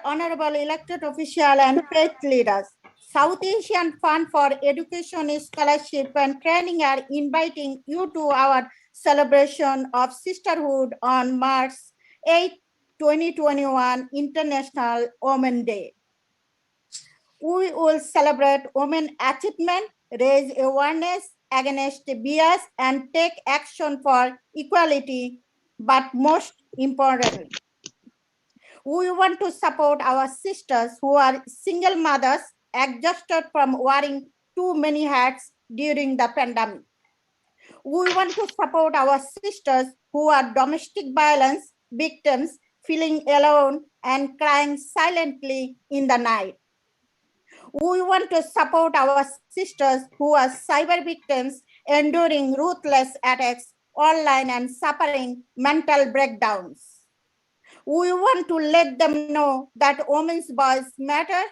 honorable elected official and faith leaders. South Asian Fund for Education, Scholarship and Training are inviting you to our celebration of Sisterhood on March 8, 2021, International Women's Day. We will celebrate women achievement, raise awareness against bias, and take action for equality, but most importantly, we want to support our sisters who are single mothers exhausted from wearing too many hats during the pandemic. We want to support our sisters who are domestic violence victims feeling alone and crying silently in the night. We want to support our sisters who are cyber victims enduring ruthless attacks online and suffering mental breakdowns. We want to let them know that women's voice matter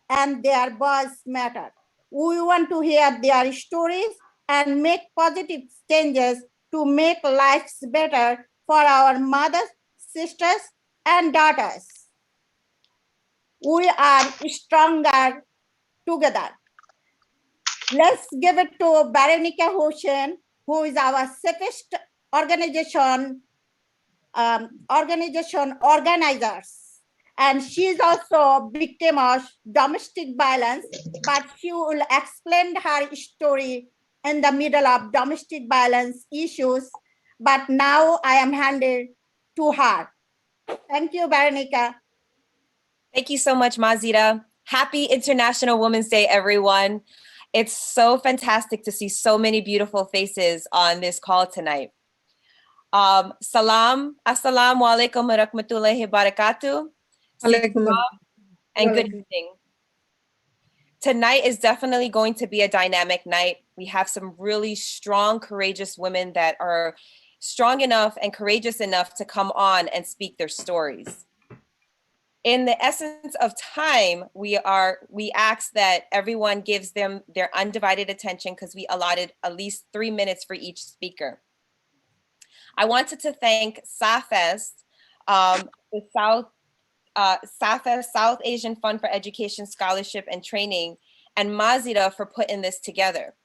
and their voice matter. We want to hear their stories and make positive changes to make lives better for our mothers, sisters, and daughters. We are stronger together. Let's give it to Veronica Hoshen, who is our safest organizers. And she is also a victim of domestic violence, but she will explain her story in the middle of domestic violence issues. But now I am handed to her. Thank you, Veronica. Thank you so much, Mazida. Happy International Women's Day, everyone. It's so fantastic to see so many beautiful faces on this call tonight. Assalamu alaikum wa rahmatullahi wa barakatuh. And good evening. Tonight is definitely going to be a dynamic night. We have some really strong, courageous women that are strong enough and courageous enough to come on and speak their stories. In the essence of time, we ask that everyone gives them their undivided attention because we allotted at least 3 minutes for each speaker. I wanted to thank SAFES, the South Asian Fund for Education, Scholarship, and Training, and Mazida for putting this together.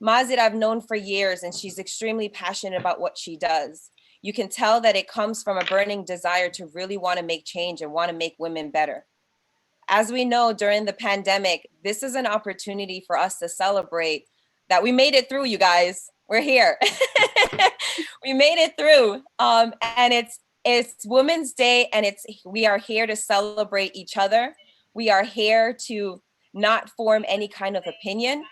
Mazida I've known for years, and she's extremely passionate about what she does. You can tell that it comes from a burning desire to really want to make change and want to make women better. As we know, during the pandemic, this is an opportunity for us to celebrate that we made it through, you guys. We're here. We made it through. And it's Women's Day, and we are here to celebrate each other. We are here to not form any kind of opinion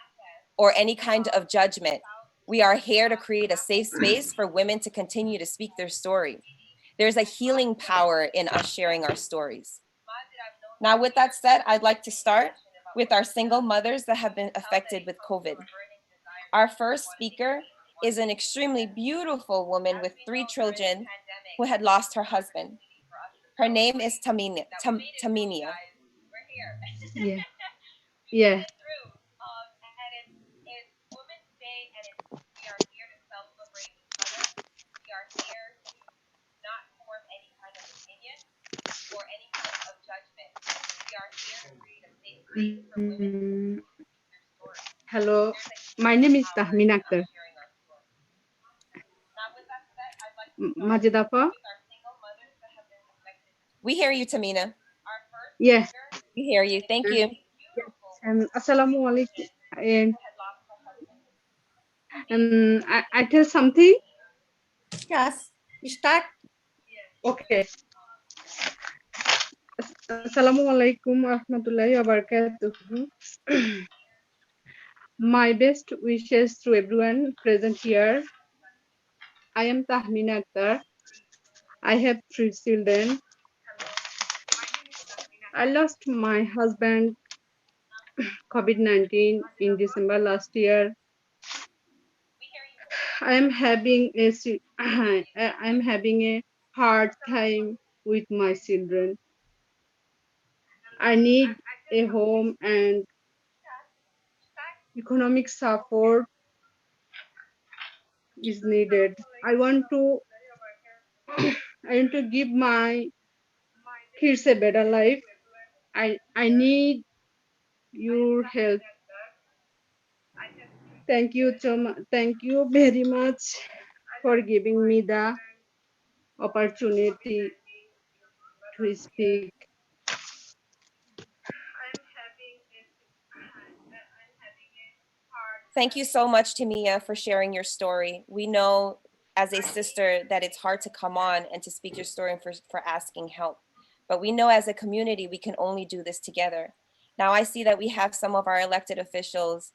or any kind of judgment. We are here to create a safe space for women to continue to speak their story. There's a healing power in us sharing our stories. Now, with that said, I'd like to start with our single mothers that have been affected with COVID. Our first speaker is an extremely beautiful woman with 3 children who had lost her husband. Her name is Taminia. Yeah. Hello, my name is Tahani Aboshi. Majidapa? We hear you, Tamina. Yes. We hear you. Thank you. Assalamu alaikum. I tell something? Yes, start. Okay. Assalamu alaikum warahmatullahi wabarakatuh. My best wishes to everyone present here. I am Tahani Aboshi. I have 3 children. I lost my husband COVID-19 in December last year. I'm having a hard time with my children. I need a home and economic support is needed. I want to give my kids a better life. I need your help. Thank you, thank you very much for giving me the opportunity to speak. Thank you so much, Timia, for sharing your story. We know as a sister that it's hard to come on and to speak your story and for asking help. But we know as a community, we can only do this together. Now I see that we have some of our elected officials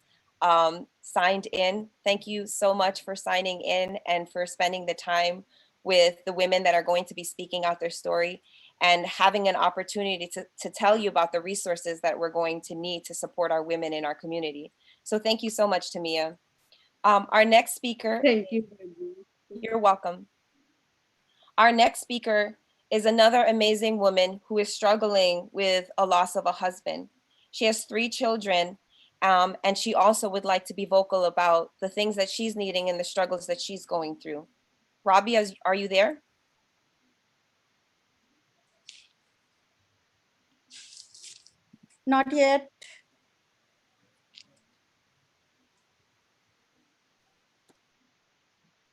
signed in. Thank you so much for signing in and for spending the time with the women that are going to be speaking out their story and having an opportunity to tell you about the resources that we're going to need to support our women in our community. So thank you so much, Tamia. Our next speaker. Thank you. You're welcome. Our next speaker is another amazing woman who is struggling with a loss of a husband. She has 3 children, and she also would like to be vocal about the things that she's needing and the struggles that she's going through. Robbie, are you there? Not yet.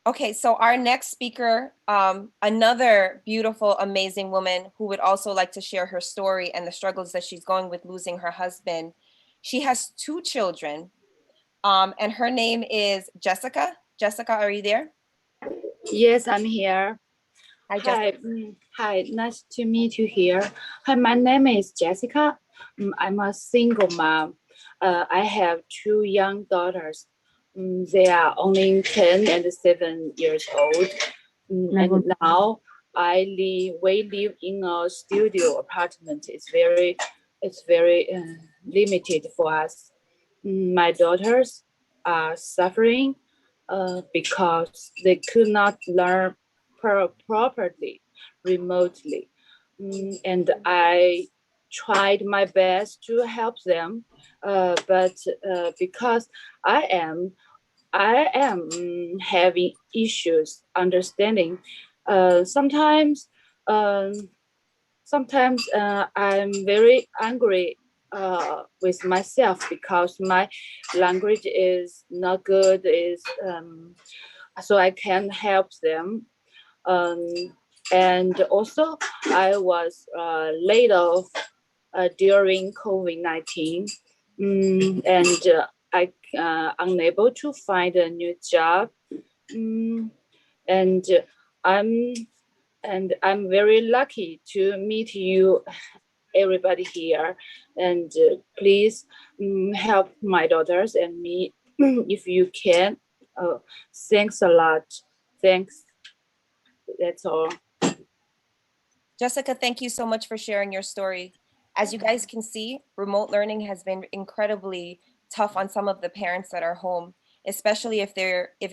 Okay, so our next speaker, another beautiful, amazing woman who would also like to share her story and the struggles that she's going with losing her husband. She has 2 children, and her name is Jessica. Jessica, are you there? Yes, I'm here. Hi, Jessica. Hi, nice to meet you here. Hi, my name is Jessica. I'm a single mom. I have 2 young daughters. They are only 10 and 7 years old. And now we live in a studio apartment. It's very limited for us. My daughters are suffering because they could not learn properly remotely. And I tried my best to help them, but because I am having issues understanding. Sometimes I'm very angry with myself because my language is not good. So I can help them. And also, I was laid off during COVID-19, and I unable to find a new job. And I'm very lucky to meet you, everybody here. And please help my daughters and me if you can. Thanks a lot. Thanks. That's all. Jessica, thank you so much for sharing your story. As you guys can see, remote learning has been incredibly tough on some of the parents that are home, especially if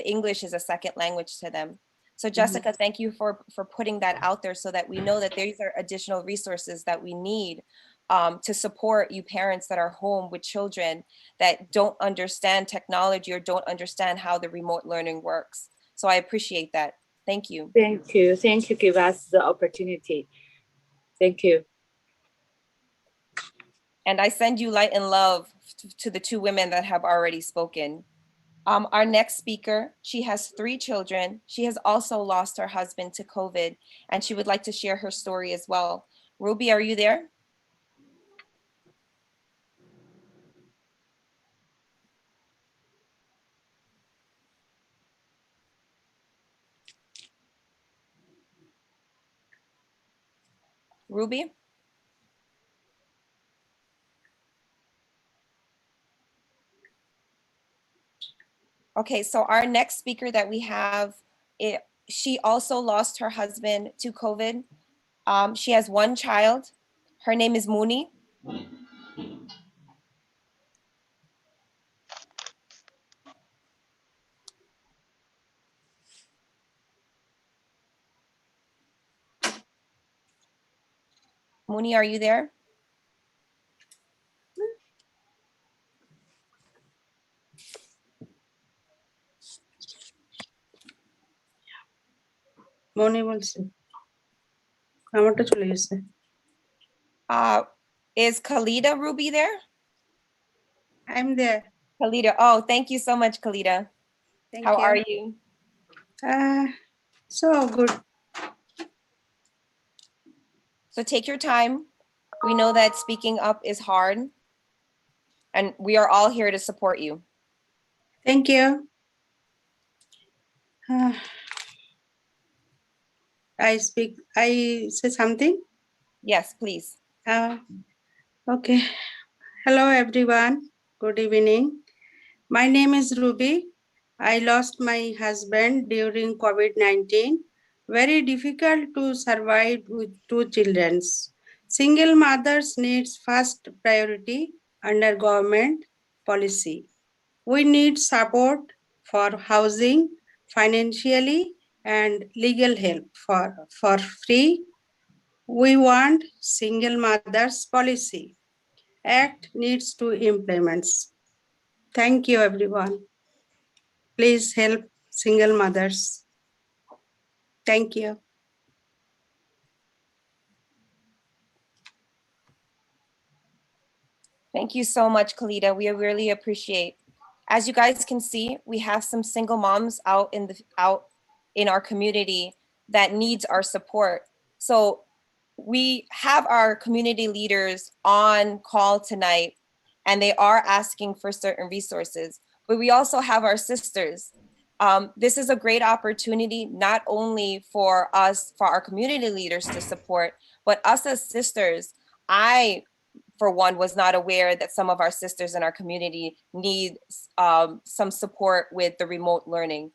English is a second language to them. So Jessica, thank you for putting that out there so that we know that these are additional resources that we need to support you parents that are home with children that don't understand technology or don't understand how the remote learning works. So I appreciate that. Thank you. Thank you. Thank you. Give us the opportunity. Thank you. And I send you light and love to the 2 women that have already spoken. Our next speaker, she has 3 children. She has also lost her husband to COVID, and she would like to share her story as well. Ruby, are you there? Ruby? Okay, so our next speaker that we have, she also lost her husband to COVID. She has 1 child. Her name is Mooney. Mooney, are you there? মনে বলছে আমারটা চলে গেছে Is Khalida Ruby there? I'm there. Khalida, oh, thank you so much, Khalida. Thank How you. are you? So good. So take your time. We know that speaking up is hard, and we are all here to support you. Thank you. I say something? Yes, please. Okay. Hello, everyone. Good evening. My name is Ruby. I lost my husband during COVID-19. Very difficult to survive with 2 children. Single mothers needs first priority under government policy. We need support for housing, financially, and legal help for free. We want single mothers policy. Act needs to implement. Thank you, everyone. Please help single mothers. Thank you. Thank you so much, Khalida. We really appreciate. As you guys can see, we have some single moms out in our community that needs our support. So we have our community leaders on call tonight, and they are asking for certain resources, but we also have our sisters. This is a great opportunity, not only for us, for our community leaders to support, but us as sisters. I, for one, was not aware that some of our sisters in our community need some support with the remote learning.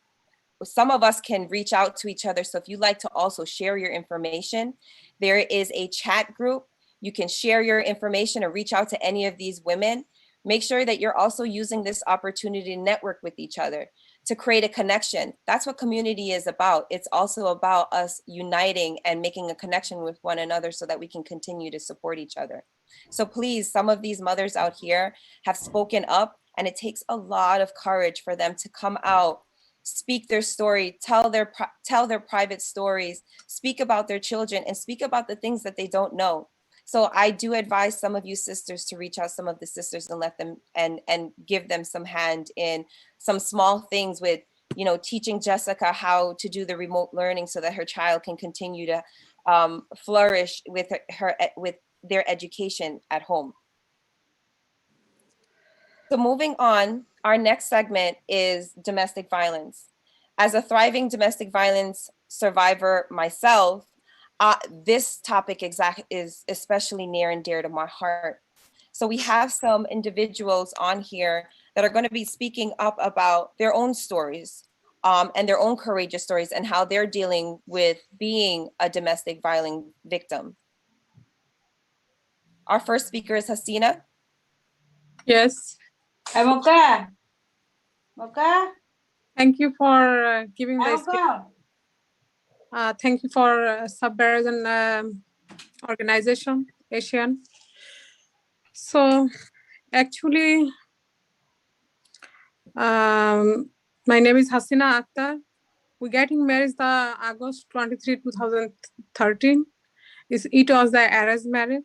Some of us can reach out to each other. So if you'd like to also share your information, there is a chat group. You can share your information or reach out to any of these women. Make sure that you're also using this opportunity to network with each other, to create a connection. That's what community is about. It's also about us uniting and making a connection with one another so that we can continue to support each other. So please, some of these mothers out here have spoken up, and it takes a lot of courage for them to come out, speak their story, tell their private stories, speak about their children, and speak about the things that they don't know. So I do advise some of you sisters to reach out some of the sisters and let them and give them some hand in some small things with, you know, teaching Jessica how to do the remote learning so that her child can continue to flourish with their education at home. So moving on, our next segment is domestic violence. As a thriving domestic violence survivor myself, this topic is especially near and dear to my heart. So we have some individuals on here that are going to be speaking up about their own stories and their own courageous stories and how they're dealing with being a domestic violence victim. Our first speaker is Hasina. Yes. Mocha. Mocha. Thank you for giving the speech. Thank you for Subversion Organization, Asian. So actually, my name is Hasina Akhtar. We're getting married the August 23, 2013. It was the arranged marriage.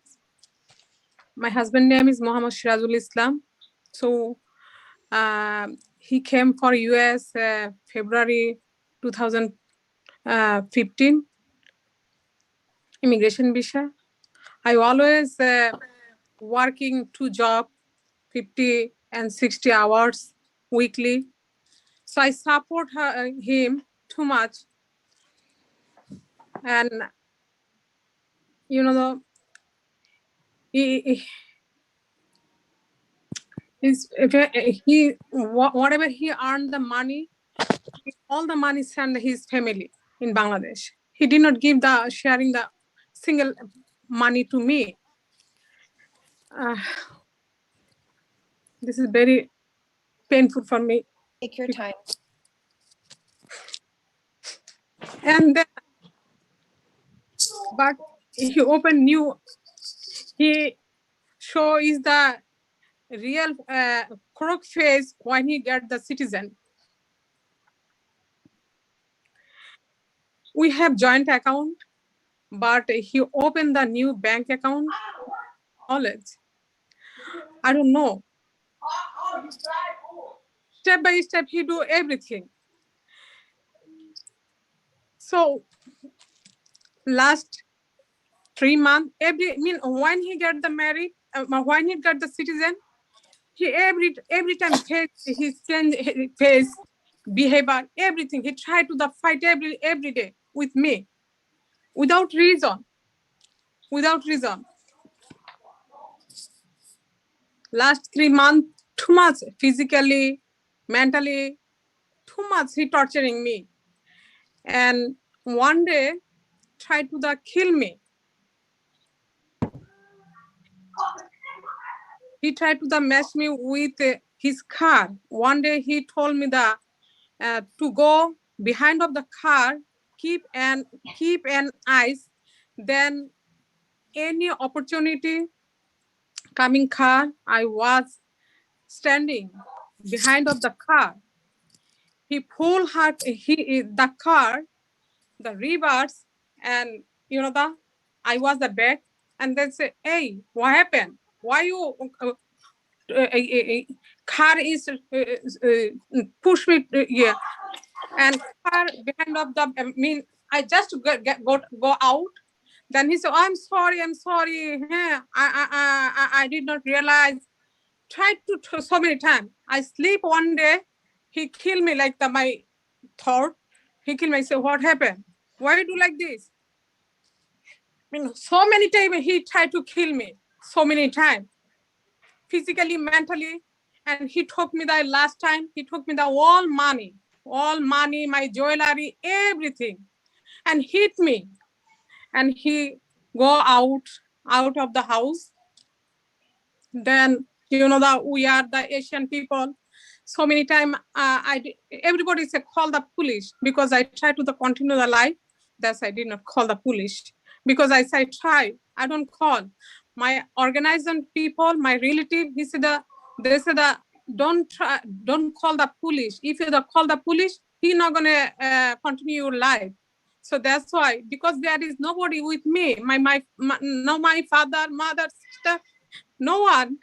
My husband name is Mohammad Shirazul Islam. So he came for US February 2015 immigration visa. I always working 2 jobs, 50 and 60 hours weekly. So I support him too much. And, you know, whatever he earned the money, all the money sent his family in Bangladesh. He did not give sharing the single money to me. This is very painful for me. Take your time. And but he opened new. He show is the real crook face when he get the citizen. We have joint account, but he opened the new bank account knowledge. I don't know. Step by step, he do everything. So last 3 months, when he got the married, when he got the citizen, he every time his face, behavior, everything. He tried to the fight every day with me, without reason. Last 3 months, too much physically, mentally, too much he torturing me. And one day, tried to the kill me. He tried to the mess me with his car. One day he told me that to go behind of the car, keep an eyes, then any opportunity coming car, I was standing behind of the car. He pulled the car, the reverse, and I was the back, and then say, hey, what happened? Why you car is push me here, and car behind of the I just go out. Then he said, I'm sorry. I did not realize. Tried to so many times. I sleep one day. He killed me like my thought. He killed me. I said, what happened? Why you do like this? So many times he tried to kill me. So many times. Physically, mentally. And he took me the last time. He took me the all money, my jewelry, everything. And hit me. And he go out of the house. Then that we are the Asian people. So many times everybody said call the police, because I try to continue the life. That's I did not call the police, because I said try. I don't call my organization people, my relative. They said don't call the police. If you call the police, he's not gonna continue your life. So that's why, because there is nobody with me. No, my father, mother, sister, no one.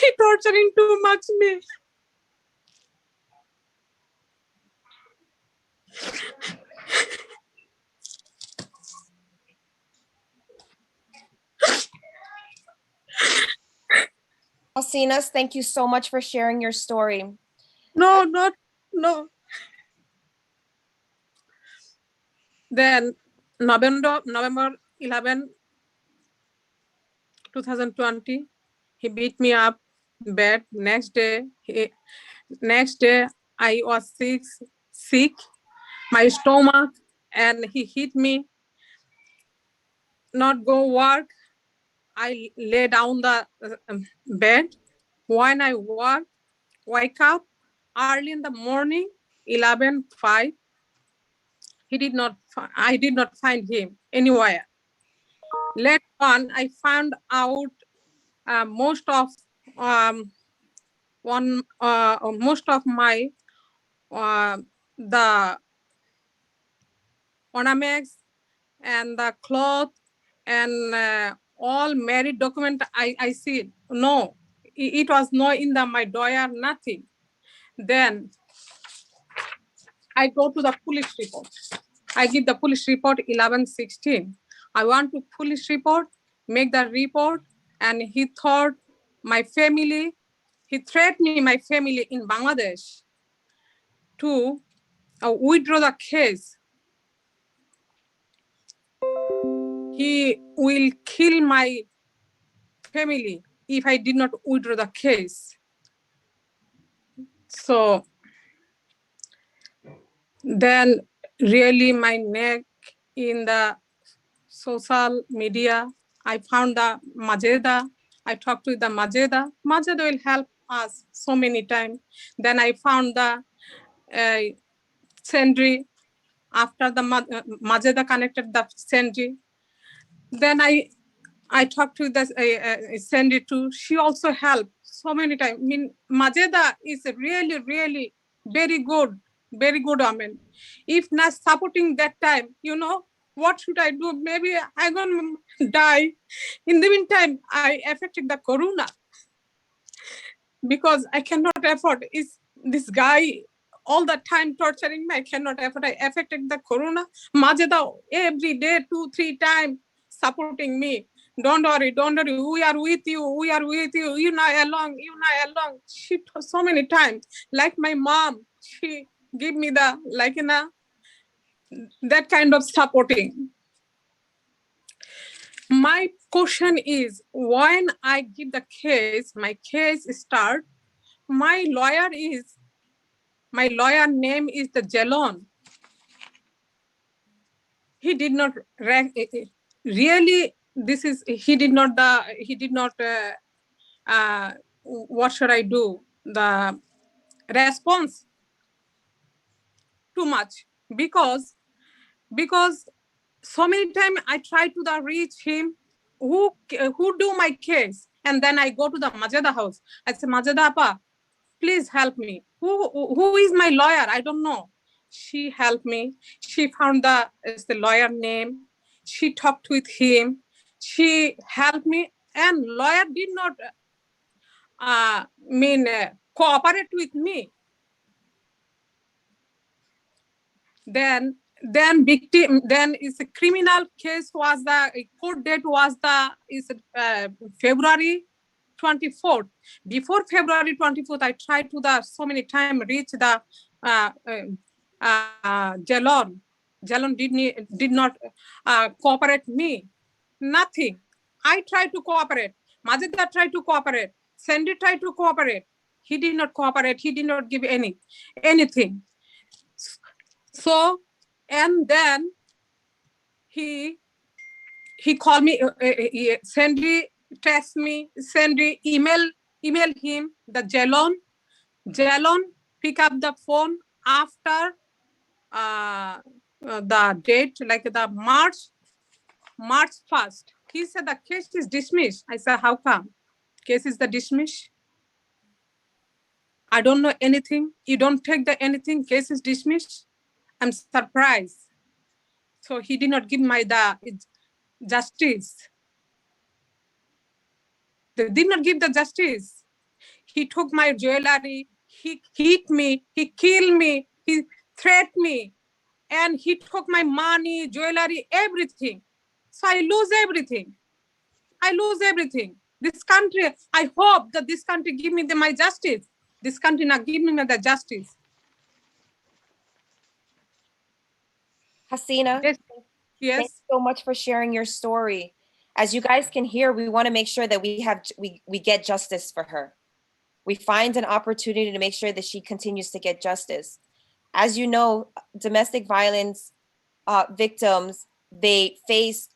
He torturing too much me. Alcinas, thank you so much for sharing your story. No. Then November 11, 2020, he beat me up bad. Next day I was sick, my stomach, and he hit me. Not go work. I lay down the bed. When I wake up early in the morning, 11:05. I did not find him anywhere. Later on, I found out most of my the ornaments and the cloth and all married document. I see no, it was not in my drawer, nothing. Then I go to the police report. I give the police report 11:16. I want to police report, make the report, and he thought my family, he threatened me, my family in Bangladesh to withdraw the case. He will kill my family if I did not withdraw the case. So then really my neck in the social media, I found the Majeda. I talked to the Majeda. Majeda will help us so many times. Then I found the Sendri. After the Majeda connected the Sendri. Then I talked to the Sendri too. She also helped so many times. Majeda is really, really very good woman. If not supporting that time, What should I do? Maybe I'm going to die. In the meantime, I affected the corona because I cannot afford. Is this guy all the time torturing me? I cannot afford. I affected the corona. Majeda every day, 2-3 times supporting me. Don't worry. We are with you. We are with you. You not along. You not along. She so many times. Like my mom, she give me the that kind of supporting. My question is, when I give the case, my case start. My lawyer name is the Jalon. He did not really. He did not. What should I do? The response too much because so many times I try to reach him who do my case, and then I go to the Majeda house. I say, Majeda Appa, please help me. Who is my lawyer? I don't know. She helped me. She found the lawyer name. She talked with him. She helped me, and lawyer did not cooperate with me. Then victim, then is a criminal case was the court date was February 24th. Before February 24th, I tried to so many times reach the Jalon. Jalon did not cooperate me. Nothing. I tried to cooperate. Majeda tried to cooperate. Sandy tried to cooperate. He did not cooperate. He did not give anything. So, and then he called me, Sandy text me, Sandy email him, the Jalon pick up the phone after the date, like the March 1st. He said the case is dismissed. I said, how come? Case is the dismissed? I don't know anything. You don't take the anything, case is dismissed? I'm surprised. So he did not give the justice. They did not give the justice. He took my jewelry, he hit me, he killed me, he threatened me, and he took my money, jewelry, everything. So I lose everything. This country, I hope that this country give me my justice. This country not give me the justice. Hasina, Yes. thanks so much for sharing your story. As you guys can hear, we want to make sure that we get justice for her. We find an opportunity to make sure that she continues to get justice. As you know, domestic violence victims, they face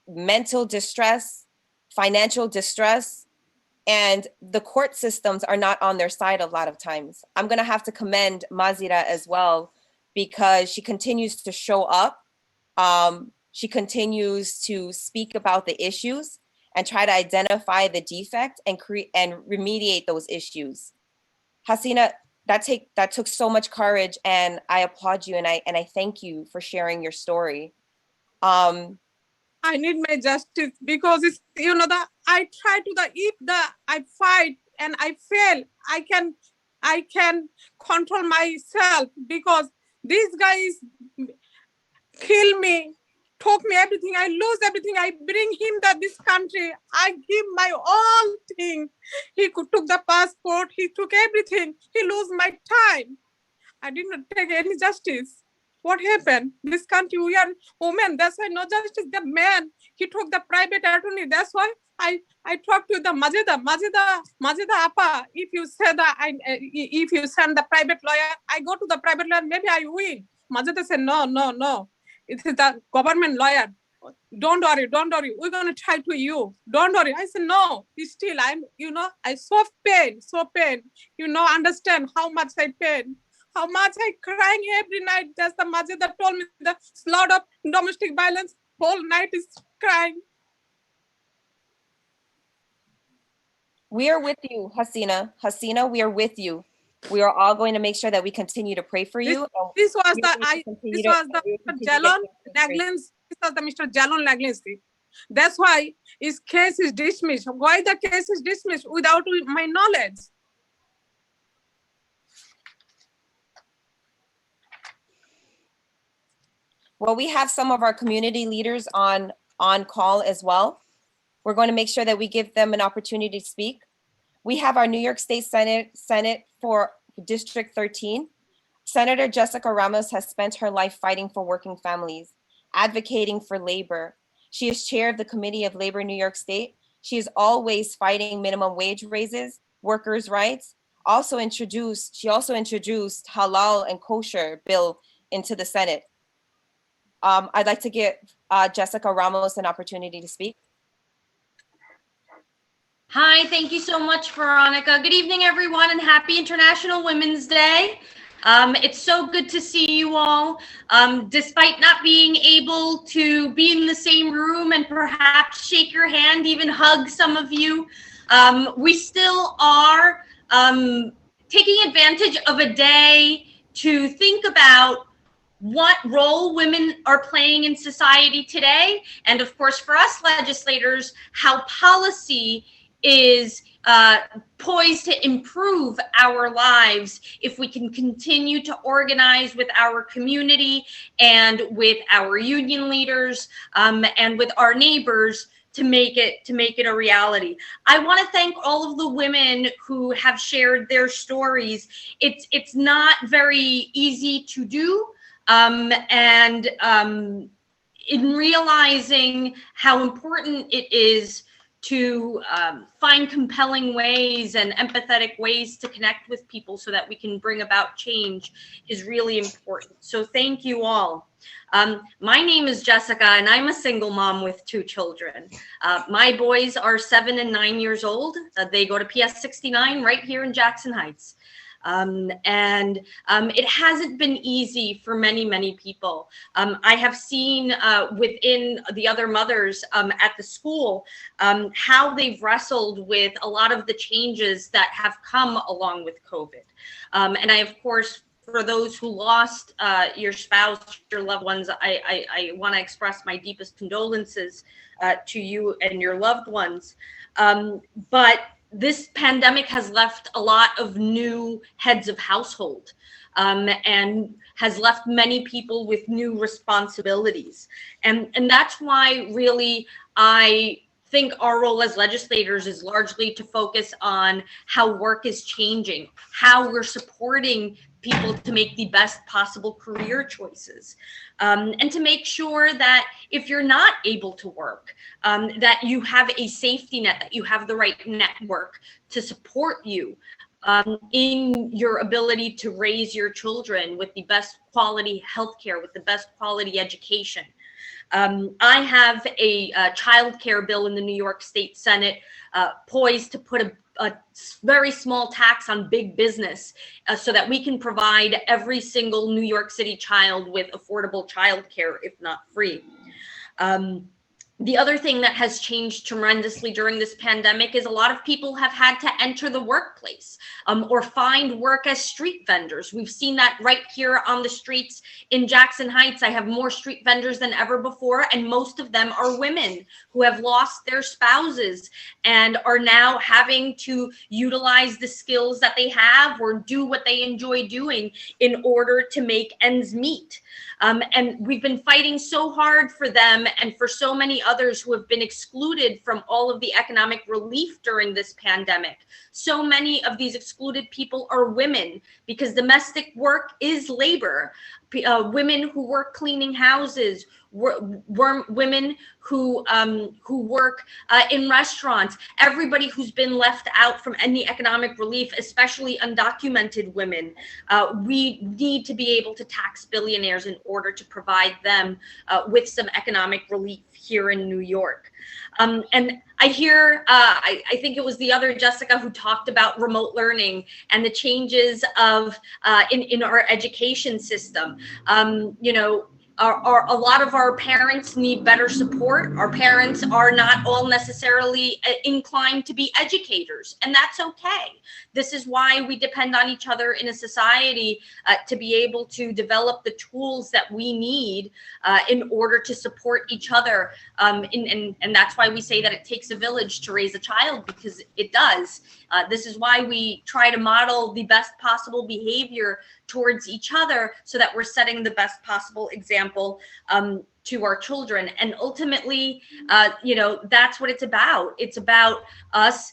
mental distress, financial distress, and the court systems are not on their side a lot of times. I'm going to have to commend Mazira as well, because she continues to show up. She continues to speak about the issues and try to identify the defect and remediate those issues. Hasina, that took so much courage, and I applaud you, and I thank you for sharing your story. I need my justice because it's, I try to I fight and I fail. I can control myself because these guys kill me, took me everything. I lose everything. I bring him this country. I give my all thing. He took the passport. He took everything. He lose my time. I did not take any justice. What happened? This country, we are women. That's why no justice. The man, he took the private attorney. That's why I talked to the Majeda Appa. If you say that, if you send the private lawyer, I go to the private lawyer. Maybe I win. Majeda said no. It is the government lawyer. Don't worry. We're gonna try to you. Don't worry. I said no. Still, I so pain. Understand how much I pain. How much I crying every night. Just the Majeda told me the lot of domestic violence. Whole night is crying. We are with you, Hasina. Hasina, we are with you. We are all going to make sure that we continue to pray for you. This was the Jalon negligence as the Mr. Jalon Laglensi. That's why his case is dismissed. Why the case is dismissed without my knowledge? Well, we have some of our community leaders on call as well. We're going to make sure that we give them an opportunity to speak. We have our New York State Senate for District 13. Senator Jessica Ramos has spent her life fighting for working families, advocating for labor. She is chair of the Committee of Labor in New York State. She is always fighting minimum wage raises, workers' rights. She also introduced halal and kosher bill into the Senate. I'd like to give Jessica Ramos an opportunity to speak. Hi, thank you so much, Veronica. Good evening, everyone, and happy International Women's Day. It's so good to see you all. Despite not being able to be in the same room and perhaps shake your hand, even hug some of you, we still are taking advantage of a day to think about what role women are playing in society today. And of course, for us legislators, how policy is poised to improve our lives if we can continue to organize with our community and with our union leaders and with our neighbors to make it a reality. I want to thank all of the women who have shared their stories. It's not very easy to do. In realizing how important it is to find compelling ways and empathetic ways to connect with people so that we can bring about change is really important. So thank you all. My name is Jessica, and I'm a single mom with 2 children. My boys are 7 and 9 years old. They go to PS 69 right here in Jackson Heights. It hasn't been easy for many people. I have seen within the other mothers at the school how they've wrestled with a lot of the changes that have come along with COVID. And I, of course, for those who lost your spouse, your loved ones, I want to express my deepest condolences to you and your loved ones. But this pandemic has left a lot of new heads of household and has left many people with new responsibilities. And that's why really I think our role as legislators is largely to focus on how work is changing, how we're supporting people to make the best possible career choices, and to make sure that if you're not able to work, that you have a safety net, that you have the right network to support you in your ability to raise your children with the best quality healthcare, with the best quality education. I have a child care bill in the New York State Senate poised to put a very small tax on big business so that we can provide every single New York City child with affordable childcare, if not free. The other thing that has changed tremendously during this pandemic is a lot of people have had to enter the workplace or find work as street vendors. We've seen that right here on the streets in Jackson Heights. I have more street vendors than ever before, and most of them are women who have lost their spouses and are now having to utilize the skills that they have or do what they enjoy doing in order to make ends meet. And we've been fighting so hard for them and for so many others who have been excluded from all of the economic relief during this pandemic. So many of these excluded people are women because domestic work is labor. Women who work cleaning houses, women who work in restaurants, everybody who's been left out from any economic relief, especially undocumented women. We need to be able to tax billionaires in order to provide them with some economic relief here in New York. And I hear, I think it was the other Jessica who talked about remote learning and the changes of in our education system. You know, a lot of our parents need better support. Our parents are not all necessarily inclined to be educators, and that's okay. This is why we depend on each other in a society to be able to develop the tools that we need in order to support each other. And that's why we say that it takes a village to raise a child, because it does. This is why we try to model the best possible behavior towards each other, so that we're setting the best possible example to our children. And ultimately, you know, that's what it's about. It's about us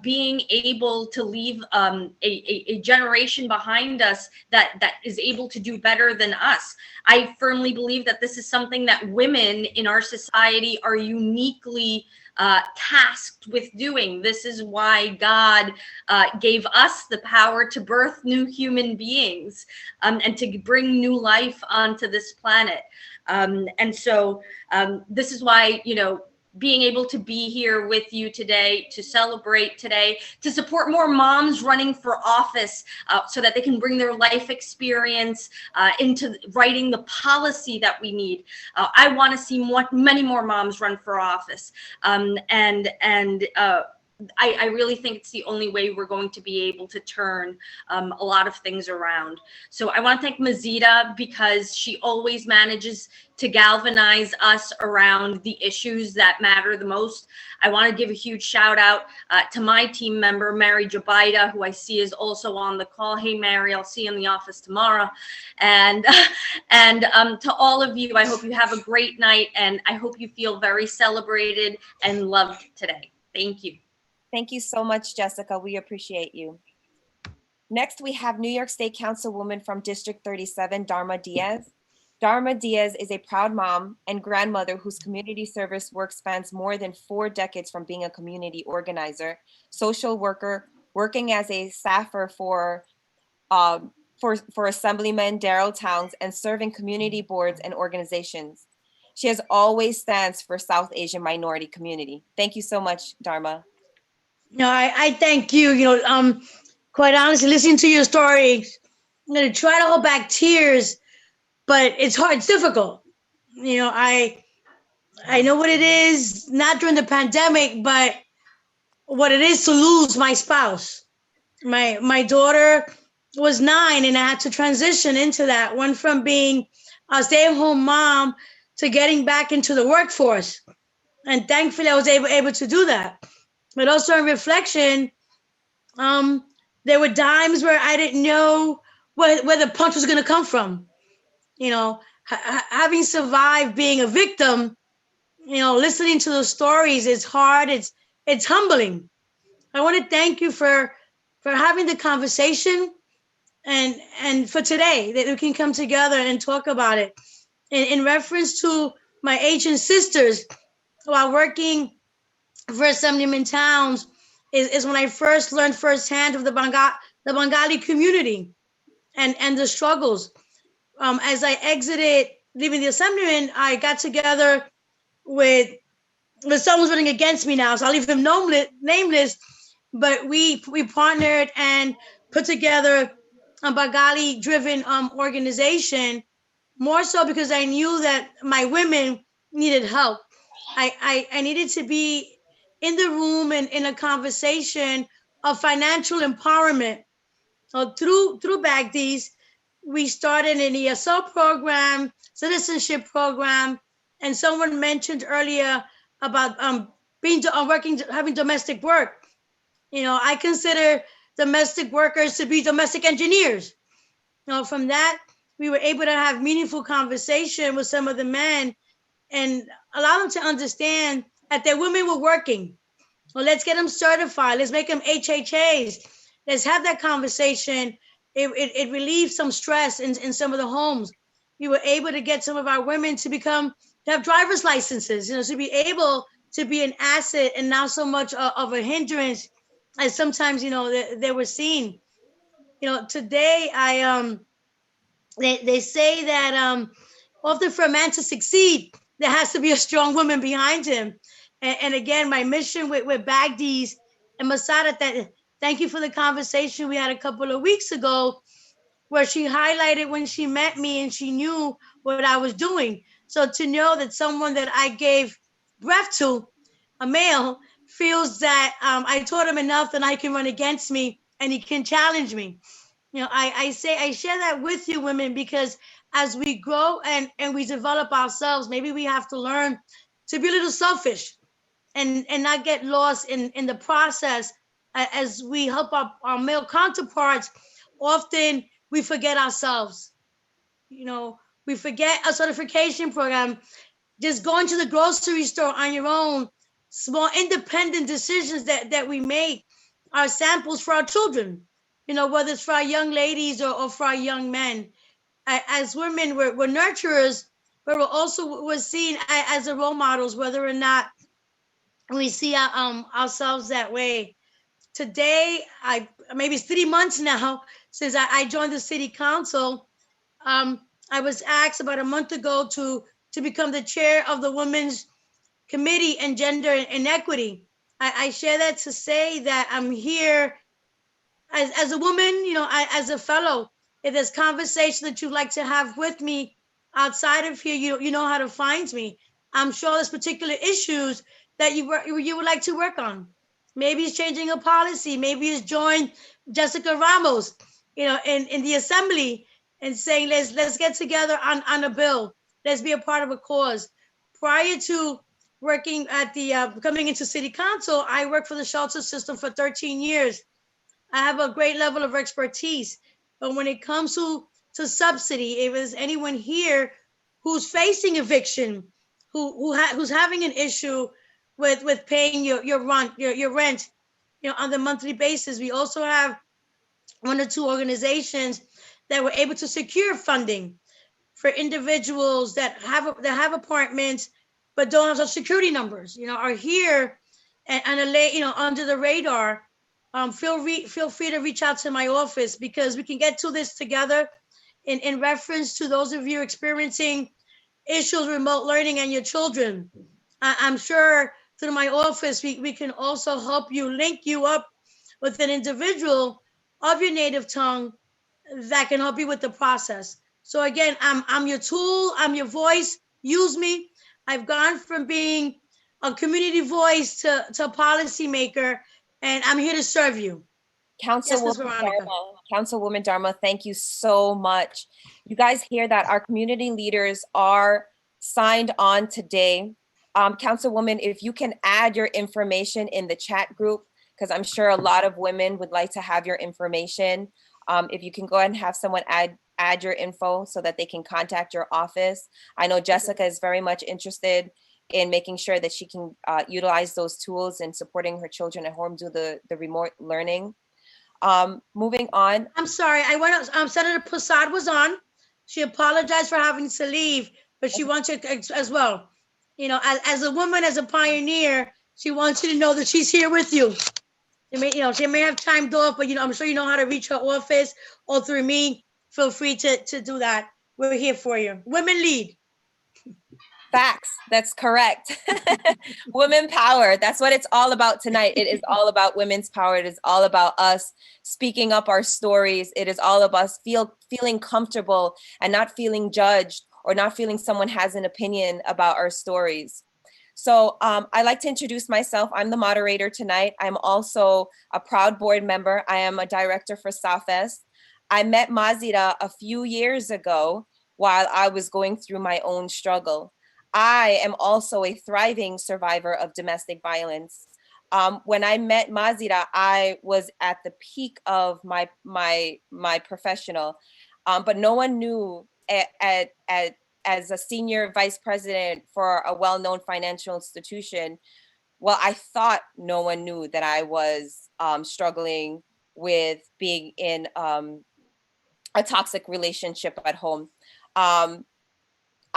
being able to leave a generation behind us that is able to do better than us. I firmly believe that this is something that women in our society are uniquely tasked with doing. This is why God gave us the power to birth new human beings and to bring new life onto this planet. And so this is why, you know, being able to be here with you today, to celebrate today, to support more moms running for office so that they can bring their life experience into writing the policy that we need. I want to see many more moms run for office. I really think it's the only way we're going to be able to turn a lot of things around. So I want to thank Mazida, because she always manages to galvanize us around the issues that matter the most. I want to give a huge shout out to my team member, Mary Jabaida, who I see is also on the call. Hey, Mary, I'll see you in the office tomorrow. And to all of you, I hope you have a great night, and I hope you feel very celebrated and loved today. Thank you. Thank you so much, Jessica. We appreciate you. Next, we have New York State Councilwoman from District 37, Dharma Diaz. Dharma Diaz is a proud mom and grandmother whose community service work spans more than 4 decades, from being a community organizer, social worker, working as a staffer for Assemblyman Darrell Towns, and serving community boards and organizations. She has always stands for South Asian minority community. Thank you so much, Dharma. No, I thank you. You know, quite honestly, listening to your story, I'm gonna try to hold back tears, but it's hard. It's difficult. You know, I know what it is, not during the pandemic, but what it is to lose my spouse. My daughter was 9, and I had to transition into that. Went from being a stay-at-home mom to getting back into the workforce, and thankfully, I was able to do that. But also in reflection, there were times where I didn't know where the punch was going to come from. You know, having survived being a victim, you know, listening to those stories is hard. It's humbling. I want to thank you for having the conversation and for today, that we can come together and talk about it. In reference to my Asian sisters, while working for Assemblyman Towns, is when I first learned firsthand of the Bengali community and the struggles. As I exited, leaving the Assemblyman, I got together with someone's running against me now, so I'll leave him nameless, but we partnered and put together a Bengali-driven organization, more so because I knew that my women needed help. I needed to be in the room and in a conversation of financial empowerment. Through Baghdis, we started an Esl program, citizenship program, and someone mentioned earlier about having domestic work. You know, I consider domestic workers to be domestic engineers. You know, from that, we were able to have meaningful conversation with some of the men and allow them to understand that their women were working. Well, let's get them certified. Let's make them HHAs. Let's have that conversation. It relieved some stress in some of the homes. We were able to get some of our women to have driver's licenses, you know, to be able to be an asset and not so much of a hindrance as sometimes, you know, they were seen. You know, today they say that often for a man to succeed, there has to be a strong woman behind him. And again, my mission with Baghdis and Masada, thank you for the conversation we had a couple of weeks ago. where she highlighted when she met me and she knew what I was doing. So to know that someone that I gave breath to, a male, feels that I taught him enough that I can run against me and he can challenge me. You know, I share that with you women, because as we grow and we develop ourselves, maybe we have to learn to be a little selfish and not get lost in the process. As we help our male counterparts, often we forget ourselves. You know, we forget a certification program, just going to the grocery store on your own, small independent decisions that we make are samples for our children, you know, whether it's for our young ladies or for our young men. As women, we're nurturers, but we're seen as the role models, whether or not we see ourselves that way. Today, maybe it's 3 months now since I joined the city council. I was asked about a month ago to become the chair of the Women's Committee and Gender Inequity. I share that to say that I'm here as a woman, you know, as a fellow. If there's conversation that you'd like to have with me outside of here, you know how to find me. I'm sure there's particular issues that you would like to work on. Maybe it's changing a policy. Maybe it's join Jessica Ramos, you know, in the assembly and saying let's get together on a bill. Let's be a part of a cause. Prior to working at the coming into city council, I worked for the shelter system for 13 years. I have a great level of expertise, but when it comes to subsidy, if there's anyone here who's facing eviction, who's having an issue with paying your rent, you know, on the monthly basis, we also have 1 or 2 organizations that were able to secure funding for individuals that have apartments but don't have social security numbers, you know, are here and you know, under the radar. Feel free to reach out to my office, because we can get to this together in reference to those of you experiencing issues remote learning and your children. I'm sure through my office, we can also help you, link you up with an individual of your native tongue that can help you with the process. So again, I'm your tool, I'm your voice, use me. I've gone from being a community voice to a policymaker, and I'm here to serve you. Councilwoman Dharma, thank you so much. You guys hear that our community leaders are signed on today. Councilwoman, if you can add your information in the chat group, because I'm sure a lot of women would like to have your information. If you can go ahead and have someone add your info so that they can contact your office. I know Jessica is very much interested in making sure that she can utilize those tools and supporting her children at home do the remote learning. Moving on. I'm sorry, Senator Prasad was on. She apologized for having to leave, but she wants you as well. You know, as a woman, as a pioneer, she wants you to know that she's here with you. She may have timed off, but I'm sure you know how to reach her office or through me. Feel free to do that. We're here for you. Women lead. Facts. That's correct. Women power. That's what it's all about tonight. It is all about women's power. It is all about us speaking up our stories. It is all about us feeling comfortable and not feeling judged or not feeling someone has an opinion about our stories. So I'd like to introduce myself. I'm the moderator tonight. I'm also a proud board member. I am a director for Southwest. I met Mazira a few years ago while I was going through my own struggle. I am also a thriving survivor of domestic violence. When I met Mazira, I was at the peak of my professional, but no one knew as a senior vice president for a well-known financial institution. Well, I thought no one knew that I was struggling with being in a toxic relationship at home.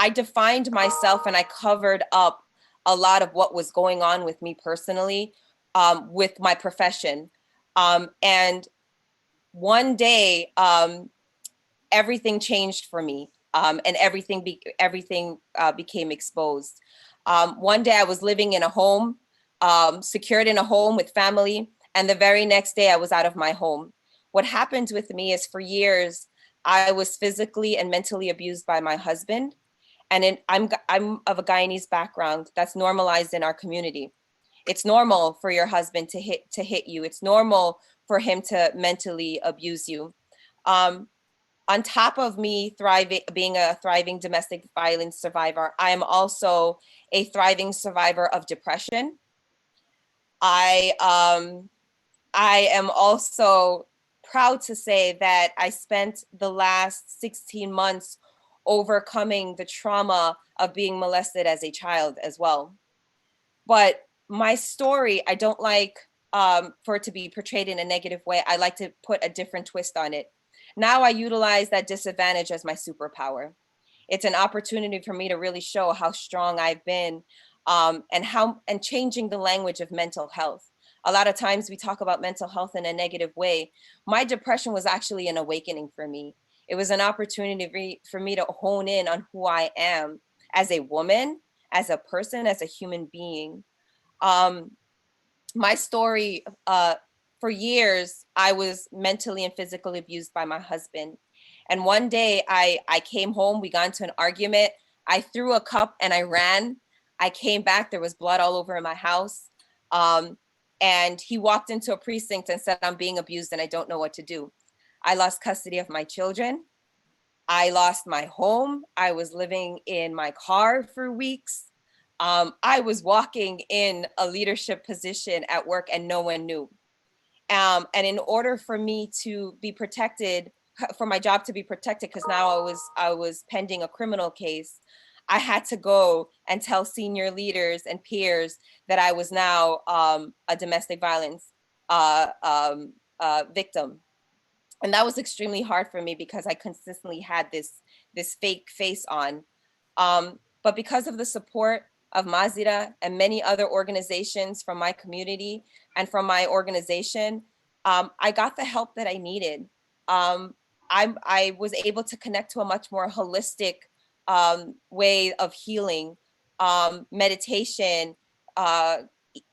I defined myself and I covered up a lot of what was going on with me personally, with my profession. And one day, everything changed for me, and everything became exposed. One day I was living in a home, secured in a home with family, and the very next day I was out of my home. What happened with me is for years, I was physically and mentally abused by my husband. And I'm of a Guyanese background that's normalized in our community. It's normal for your husband to hit you. It's normal for him to mentally abuse you. On top of me being a thriving domestic violence survivor, I am also a thriving survivor of depression. I am also proud to say that I spent the last 16 months overcoming the trauma of being molested as a child as well. But my story, I don't like for it to be portrayed in a negative way. I like to put a different twist on it. Now I utilize that disadvantage as my superpower. It's an opportunity for me to really show how strong I've been, and changing the language of mental health. A lot of times we talk about mental health in a negative way. My depression was actually an awakening for me. It was an opportunity for me to hone in on who I am as a woman, as a person, as a human being. My story, for years, I was mentally and physically abused by my husband. And one day I came home, we got into an argument. I threw a cup and I ran. I came back, there was blood all over in my house. And he walked into a precinct and said, I'm being abused and I don't know what to do. I lost custody of my children. I lost my home. I was living in my car for weeks. I was walking in a leadership position at work and no one knew. And in order for me to be protected, for my job to be protected, because now I was pending a criminal case, I had to go and tell senior leaders and peers that I was now a domestic violence victim. And that was extremely hard for me because I consistently had this fake face on. But because of the support of Mazira and many other organizations from my community and from my organization, I got the help that I needed. I was able to connect to a much more holistic way of healing, meditation,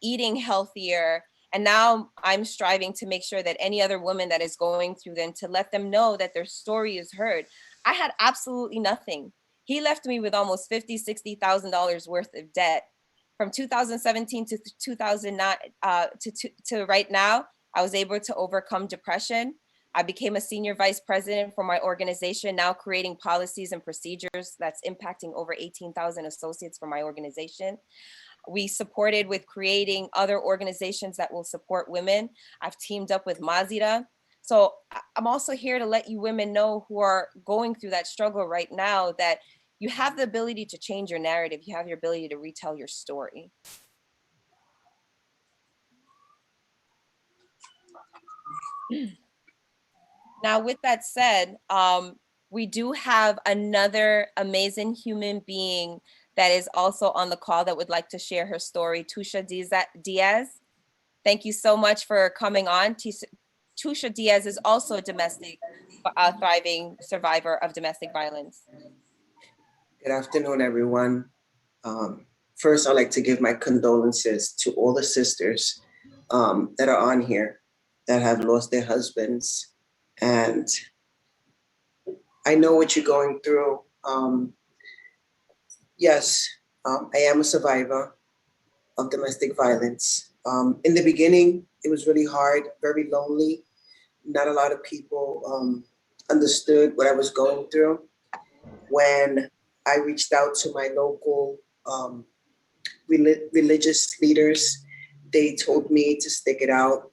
eating healthier. And now I'm striving to make sure that any other woman that is going through them, to let them know that their story is heard. I had absolutely nothing. He left me with almost $50,000, $60,000 worth of debt. From 2017 to 2009 to right now, I was able to overcome depression. I became a senior vice president for my organization, now creating policies and procedures that's impacting over 18,000 associates for my organization. We supported with creating other organizations that will support women. I've teamed up with Mazira. So I'm also here to let you women know who are going through that struggle right now that you have the ability to change your narrative. You have your ability to retell your story. Now, with that said, we do have another amazing human being that is also on the call that would like to share her story, Tusha Diaz. Thank you so much for coming on. Tusha Diaz is also a thriving survivor of domestic violence. Good afternoon, everyone. First, I'd like to give my condolences to all the sisters that are on here that have lost their husbands. And I know what you're going through. Yes, I am a survivor of domestic violence. In the beginning, it was really hard, very lonely. Not a lot of people understood what I was going through. When I reached out to my local religious leaders, they told me to stick it out.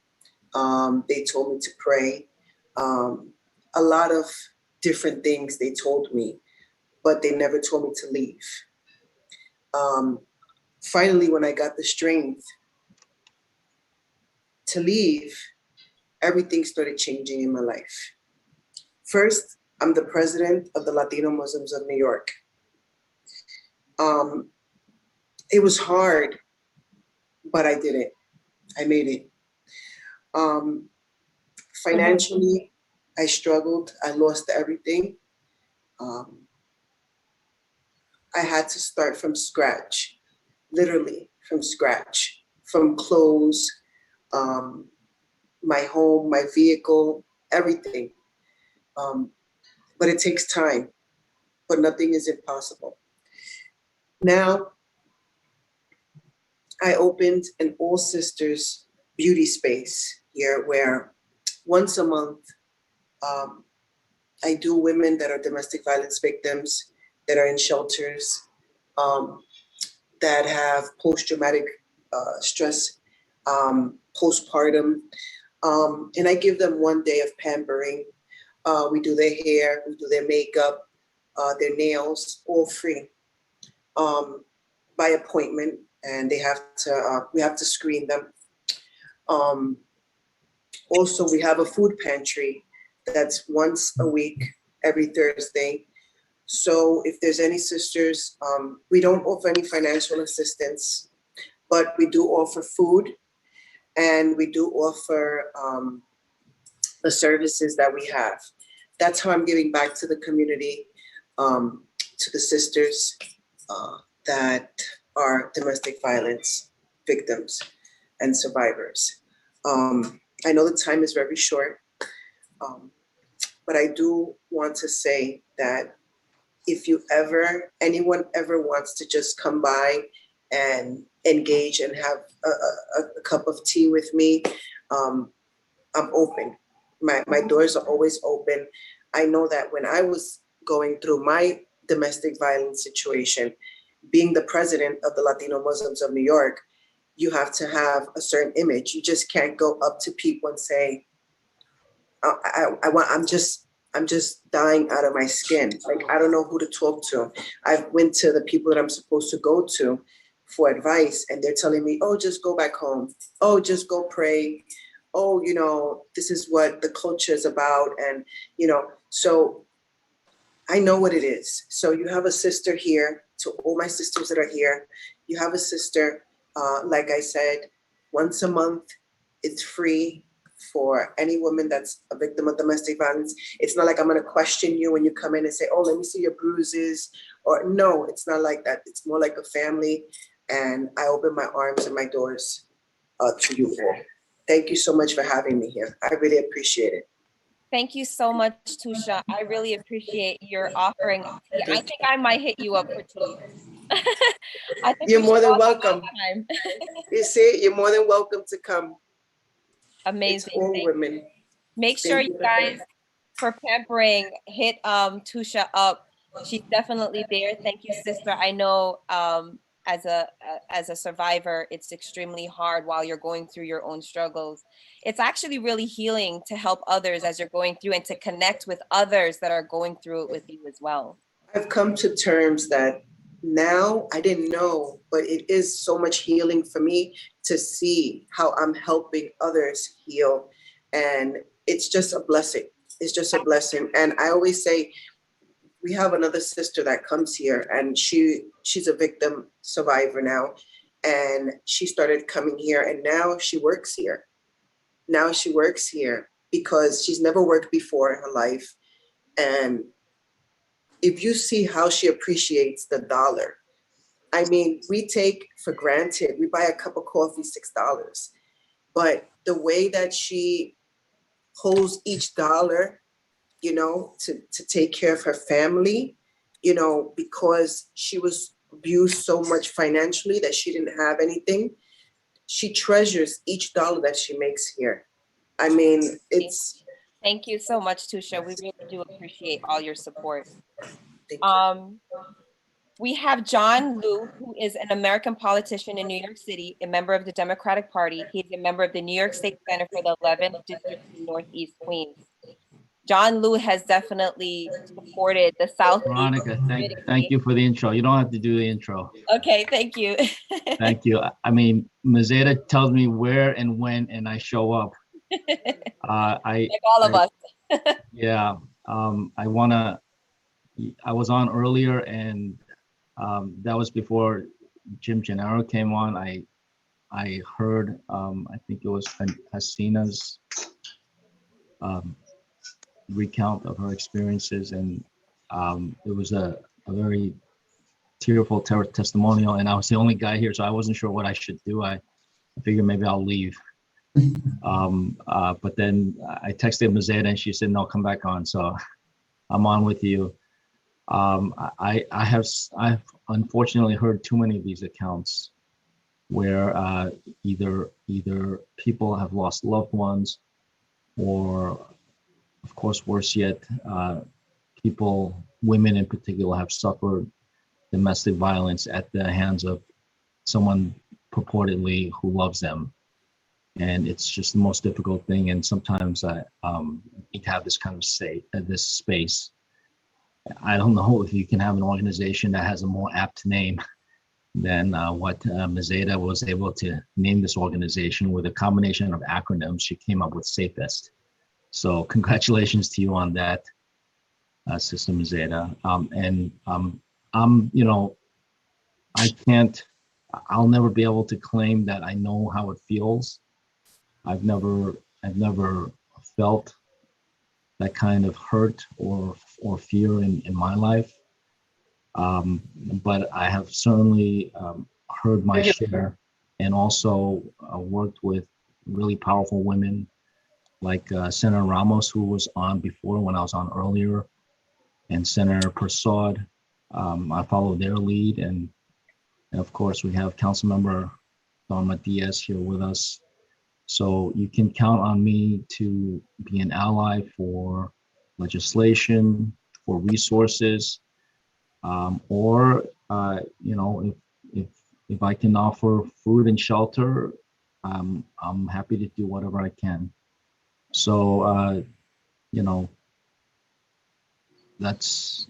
They told me to pray. A lot of different things they told me, but they never told me to leave. Finally, when I got the strength to leave, everything started changing in my life. First, I'm the president of the Latino Muslims of New York. It was hard, but I did it. I made it. Financially, I struggled. I lost everything. I had to start from scratch, literally from scratch, from clothes, my home, my vehicle, everything. But but it takes time, but nothing is impossible. Now, I opened an all sisters beauty space here where once a month, I do women that are domestic violence victims, that are in shelters, that have post-traumatic stress, postpartum, and I give them 1 day of pampering. We do their hair, we do their makeup, their nails, all free, by appointment, and they have to. We have to screen them. Also, we have a food pantry that's once a week, every Thursday. So if there's any sisters, we don't offer any financial assistance, but we do offer food, and we do offer the services that we have. That's how I'm giving back to the community, to the sisters that are domestic violence victims and survivors. I know the time is very short, but I do want to say that if anyone ever wants to just come by and engage and have a cup of tea with me, I'm open. My doors are always open. I know that when I was going through my domestic violence situation, being the president of the Latino Muslims of New York, you have to have a certain image. You just can't go up to people and say, I'm just dying out of my skin. Like, I don't know who to talk to. I've went to the people that I'm supposed to go to for advice, and they're telling me, oh, just go back home. Oh, just go pray. Oh, this is what the culture is about. And, so I know what it is. So you have a sister here, to all my sisters that are here. You have a sister, like I said, once a month, it's free for any woman that's a victim of domestic violence. It's not like I'm going to question you when you come in and say, oh, let me see your bruises. Or no, it's not like that. It's more like a family. And I open my arms and my doors to you all. Thank you so much for having me here. I really appreciate it. Thank you so much, Tusha. I really appreciate your offering tea. I think I might hit you up for tea. I think you're more than also welcome. You see, you're more than welcome to come. Amazing. It's all women. Make sure you guys, for pampering, hit Tusha up. She's definitely there. Thank you, sister. I know as a survivor, it's extremely hard while you're going through your own struggles. It's actually really healing to help others as you're going through and to connect with others that are going through it with you as well. I've come to terms that now, I didn't know, but it is so much healing for me to see how I'm helping others heal. And it's just a blessing. It's just a blessing. And I always say, we have another sister that comes here, and she's a victim survivor now. And she started coming here, and now she works here. Now she works here because she's never worked before in her life. And if you see how she appreciates the dollar, I mean, we take for granted, we buy a cup of coffee, $6. But the way that she holds each dollar, to take care of her family, because she was abused so much financially that she didn't have anything. She treasures each dollar that she makes here. I mean, it's... Thank you so much, Tusha. We really do appreciate all your support. We have John Liu, who is an American politician in New York City, a member of the Democratic Party. He's a member of the New York State Senate for the 11th District in Northeast Queens. John Liu has definitely supported the South. Veronica, thank you for the intro. You don't have to do the intro. Okay, thank you. Thank you. I mean, Mazeda tells me where and when, and I show up. Like all of us. Yeah. I was on earlier, and that was before Jim Gennaro came on. I heard, I think it was Hasina's recount of her experiences, and it was a very tearful testimonial, and I was the only guy here, so I wasn't sure what I should do. I figured maybe I'll leave. But then I texted Mazeda, and she said, no, come back on. So I'm on with you. I've unfortunately heard too many of these accounts where either people have lost loved ones, or of course worse yet, women in particular, have suffered domestic violence at the hands of someone purportedly who loves them. And it's just the most difficult thing. And sometimes I need to have this kind of this space. I don't know if you can have an organization that has a more apt name than what Ms. Ada was able to name this organization. With a combination of acronyms, she came up with Safest. So congratulations to you on that, Sister Ms. Ada. I'll never be able to claim that I know how it feels. I've never felt that kind of hurt or fear in my life. But I have certainly heard my share, and also worked with really powerful women like Senator Ramos, who was on before when I was on earlier, and Senator Persaud. I followed their lead, and of course we have Councilmember Tusha Diaz here with us. So you can count on me to be an ally for legislation, for resources, or if I can offer food and shelter, I'm happy to do whatever I can. So that's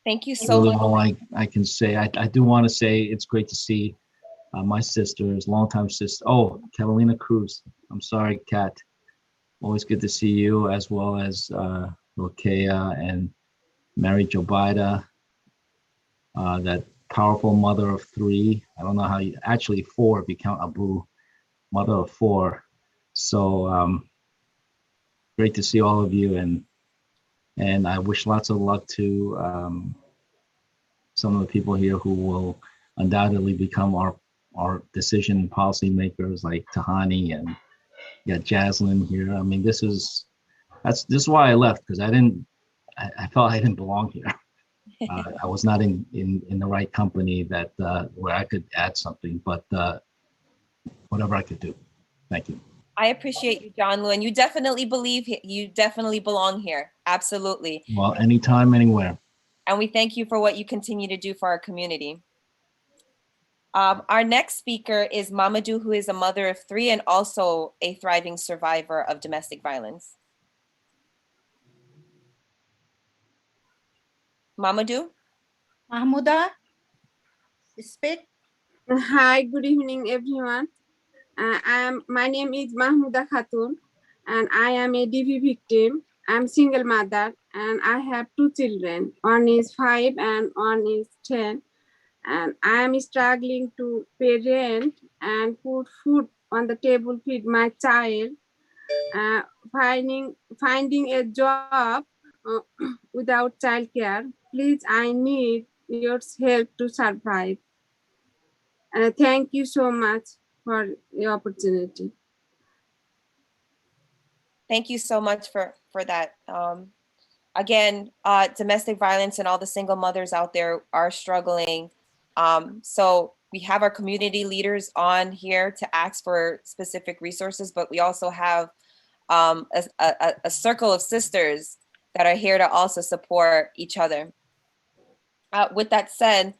Thank you so really much. all I can say. I do want to say it's great to see my sisters, longtime sister. Oh, Catalina Cruz. I'm sorry, Kat. Always good to see you, as well as Rokeya and Mary Jobaida, that powerful mother of three. I don't know how you, actually four if you count Abu, mother of four. So great to see all of you, and I wish lots of luck to some of the people here who will undoubtedly become our decision policy makers, like Tahani, and you got Jaslyn here. I mean, this is why I left, because I felt I didn't belong here. I was not in the right company that where I could add something, but whatever I could do. Thank you. I appreciate you, John Lou, and you definitely you definitely belong here. Absolutely. Well, anytime, anywhere. And we thank you for what you continue to do for our community. Our next speaker is Mamadou, who is a mother of three and also a thriving survivor of domestic violence. Mamadou? Mahmouda, speak. Hi, good evening, everyone. My name is Mahmouda Khatun, and I am a DV victim. I'm single mother, and I have two children. One is 5 and one is 10. And I am struggling to pay rent and put food on the table, feed my child. Finding a job without childcare. Please, I need your help to survive. Thank you so much for the opportunity. Thank you so much for that. Again, domestic violence and all the single mothers out there are struggling. So we have our community leaders on here to ask for specific resources, but we also have a circle of sisters that are here to also support each other. With that said,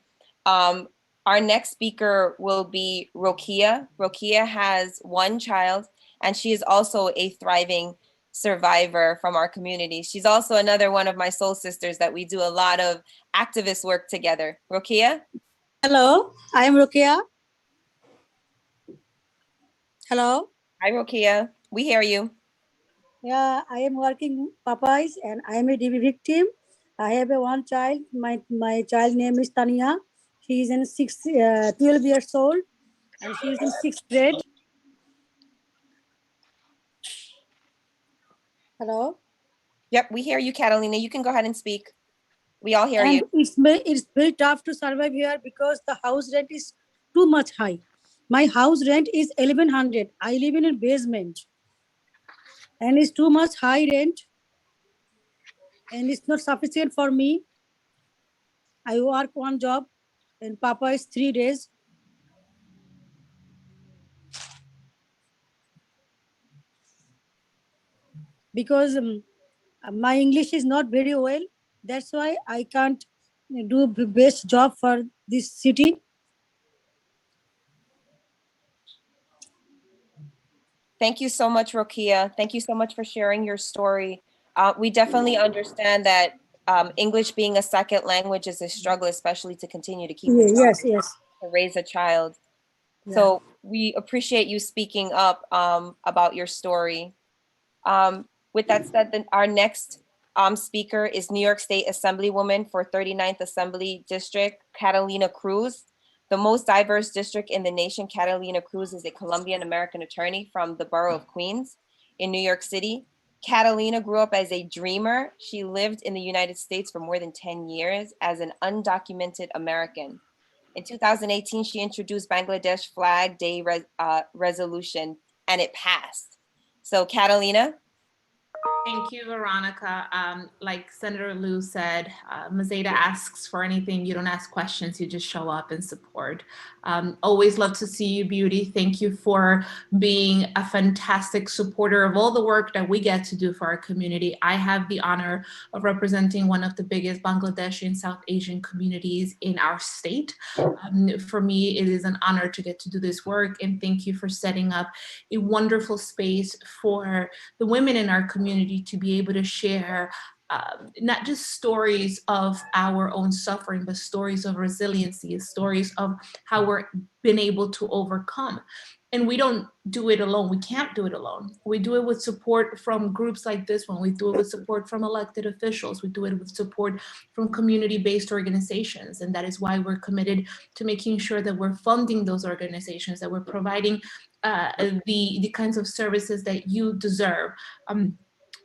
our next speaker will be Rokeya. Rokeya has one child, and she is also a thriving survivor from our community. She's also another one of my soul sisters that we do a lot of activist work together. Rokeya? Hello, I am Rokeya. Hello. Hi, Rokeya. We hear you. Yeah, I am working Popeyes, and I am a DV victim. I have one child. My child name is Tania. She is in 12 years old, and she is in 6th grade. Hello. Yep, we hear you, Catalina. You can go ahead and speak. We all hear you. It's very tough to survive here because the house rent is too much high. My house rent is 1,100. I live in a basement, and it's too much high rent. and it's not sufficient for me. I work one job and Papa is 3 days. Because my English is not very well. That's why I can't do the best job for this city. Thank you so much, Rokia. Thank you so much for sharing your story. We definitely understand that English being a second language is a struggle, especially to continue to keep Yes. to raise a child. Yeah. So we appreciate you speaking up about your story. With that said, then our next speaker is New York State Assemblywoman for 39th Assembly District, Catalina Cruz. The most diverse district in the nation, Catalina Cruz is a Colombian American attorney from the borough of Queens in New York City. Catalina grew up as a dreamer. She lived in the United States for more than 10 years as an undocumented American. In 2018, she introduced Bangladesh Flag Day resolution, and it passed. So Catalina. Thank you, Veronica. Like Senator Liu said, Mazeda asks for anything. You don't ask questions, you just show up and support. Always love to see you, Beauty. Thank you for being a fantastic supporter of all the work that we get to do for our community. I have the honor of representing one of the biggest Bangladeshi and South Asian communities in our state. For me, it is an honor to get to do this work, and thank you for setting up a wonderful space for the women in our community to be able to share not just stories of our own suffering, but stories of resiliency, stories of how we're been able to overcome. And we don't do it alone. We can't do it alone. We do it with support from groups like this one. We do it with support from elected officials. We do it with support from community-based organizations. And that is why we're committed to making sure that we're funding those organizations, that we're providing the kinds of services that you deserve.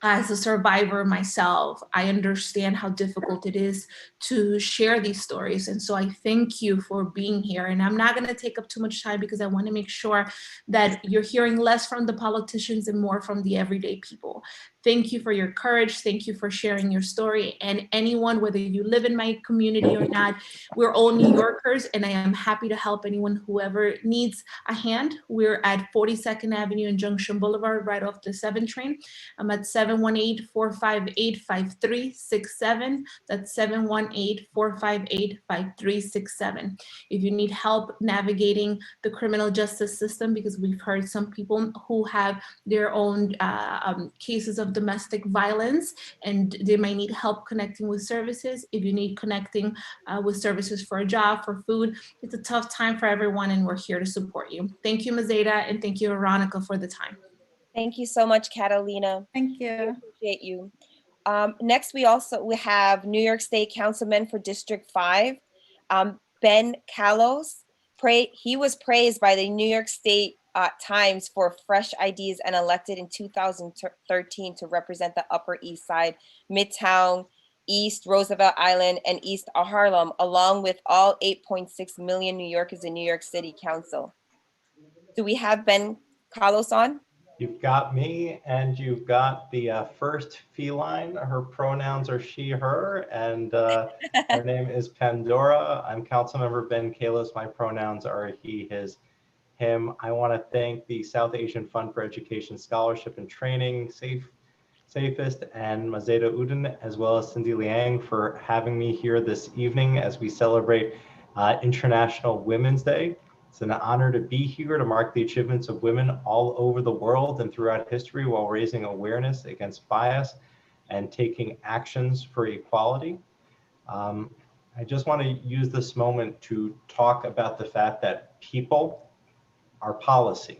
As a survivor myself, I understand how difficult it is to share these stories. And so I thank you for being here. And I'm not going to take up too much time because I want to make sure that you're hearing less from the politicians and more from the everyday people. Thank you for your courage. Thank you for sharing your story. And anyone, whether you live in my community or not, we're all New Yorkers, and I am happy to help anyone, whoever needs a hand. We're at 42nd Avenue and Junction Boulevard, right off the 7 train. I'm at 718-458-5367. That's 718-458-5367. If you need help navigating the criminal justice system, because we've heard some people who have their own cases of domestic violence and they might need help connecting with services. If you need connecting with services for a job, for food, it's a tough time for everyone, and we're here to support you. Thank you, Mazeda, and thank you, Veronica, for the time. Thank you so much, Catalina. Thank you. We appreciate you. Next, we have New York State Councilman for District 5, Ben Kallos. He was praised by the New York State Times for fresh ideas and elected in 2013 to represent the Upper East Side, Midtown, East Roosevelt Island, and East Harlem, along with all 8.6 million New Yorkers in New York City Council. Do we have Ben Kallos on? You've got me, and you've got the first feline. Her pronouns are she, her, and her name is Pandora. I'm Councilmember Ben Kallos. My pronouns are he, his, him. I want to thank the South Asian Fund for Education Scholarship and Training, Safest, and Mazeda Uden, as well as Cindy Liang for having me here this evening as we celebrate International Women's Day. It's an honor to be here to mark the achievements of women all over the world and throughout history while raising awareness against bias and taking actions for equality. I just want to use this moment to talk about the fact that people are policy,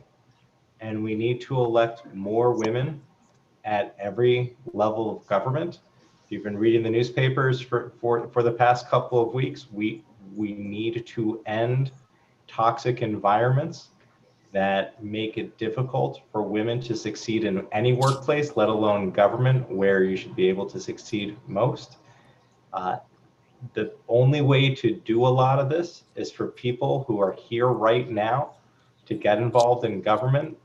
and we need to elect more women at every level of government. If you've been reading the newspapers for the past couple of weeks, we need to end toxic environments that make it difficult for women to succeed in any workplace, let alone government, where you should be able to succeed most. The only way to do a lot of this is for people who are here right now to get involved in government,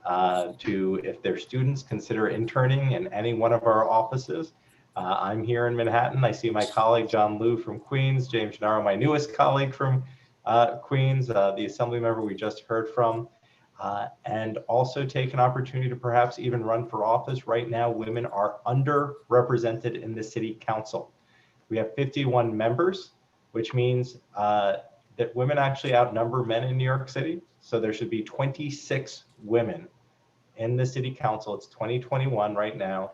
to, if they're students, consider interning in any one of our offices. I'm here in Manhattan. I see my colleague John Liu from Queens, James Gennaro, my newest colleague from Queens, the assembly member we just heard from, and also take an opportunity to perhaps even run for office. Right now, women are underrepresented in the city council. We have 51 members, which means that women actually outnumber men in New York City. So there should be 26 women in the city council. It's 2021 right now.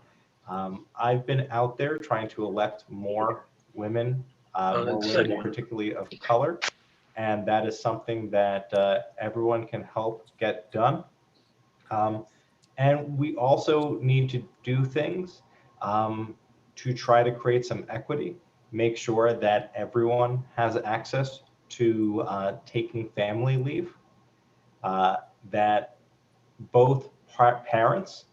I've been out there trying to elect more women, particularly of color. And that is something that everyone can help get done. And we also need to do things to try to create some equity, make sure that everyone has access to taking family leave, that both parents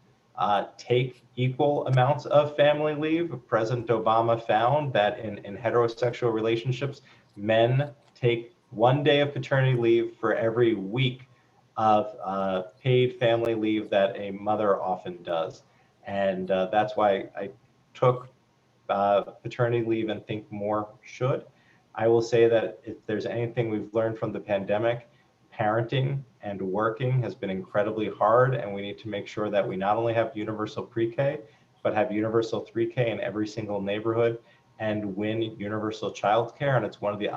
take equal amounts of family leave. President Obama found that in heterosexual relationships, men take 1 day of paternity leave for every week of paid family leave that a mother often does. And that's why I took paternity leave and think more should. I will say that if there's anything we've learned from the pandemic, parenting and working has been incredibly hard, and we need to make sure that we not only have universal pre-K, but have universal 3K in every single neighborhood and win universal childcare. And it's one of the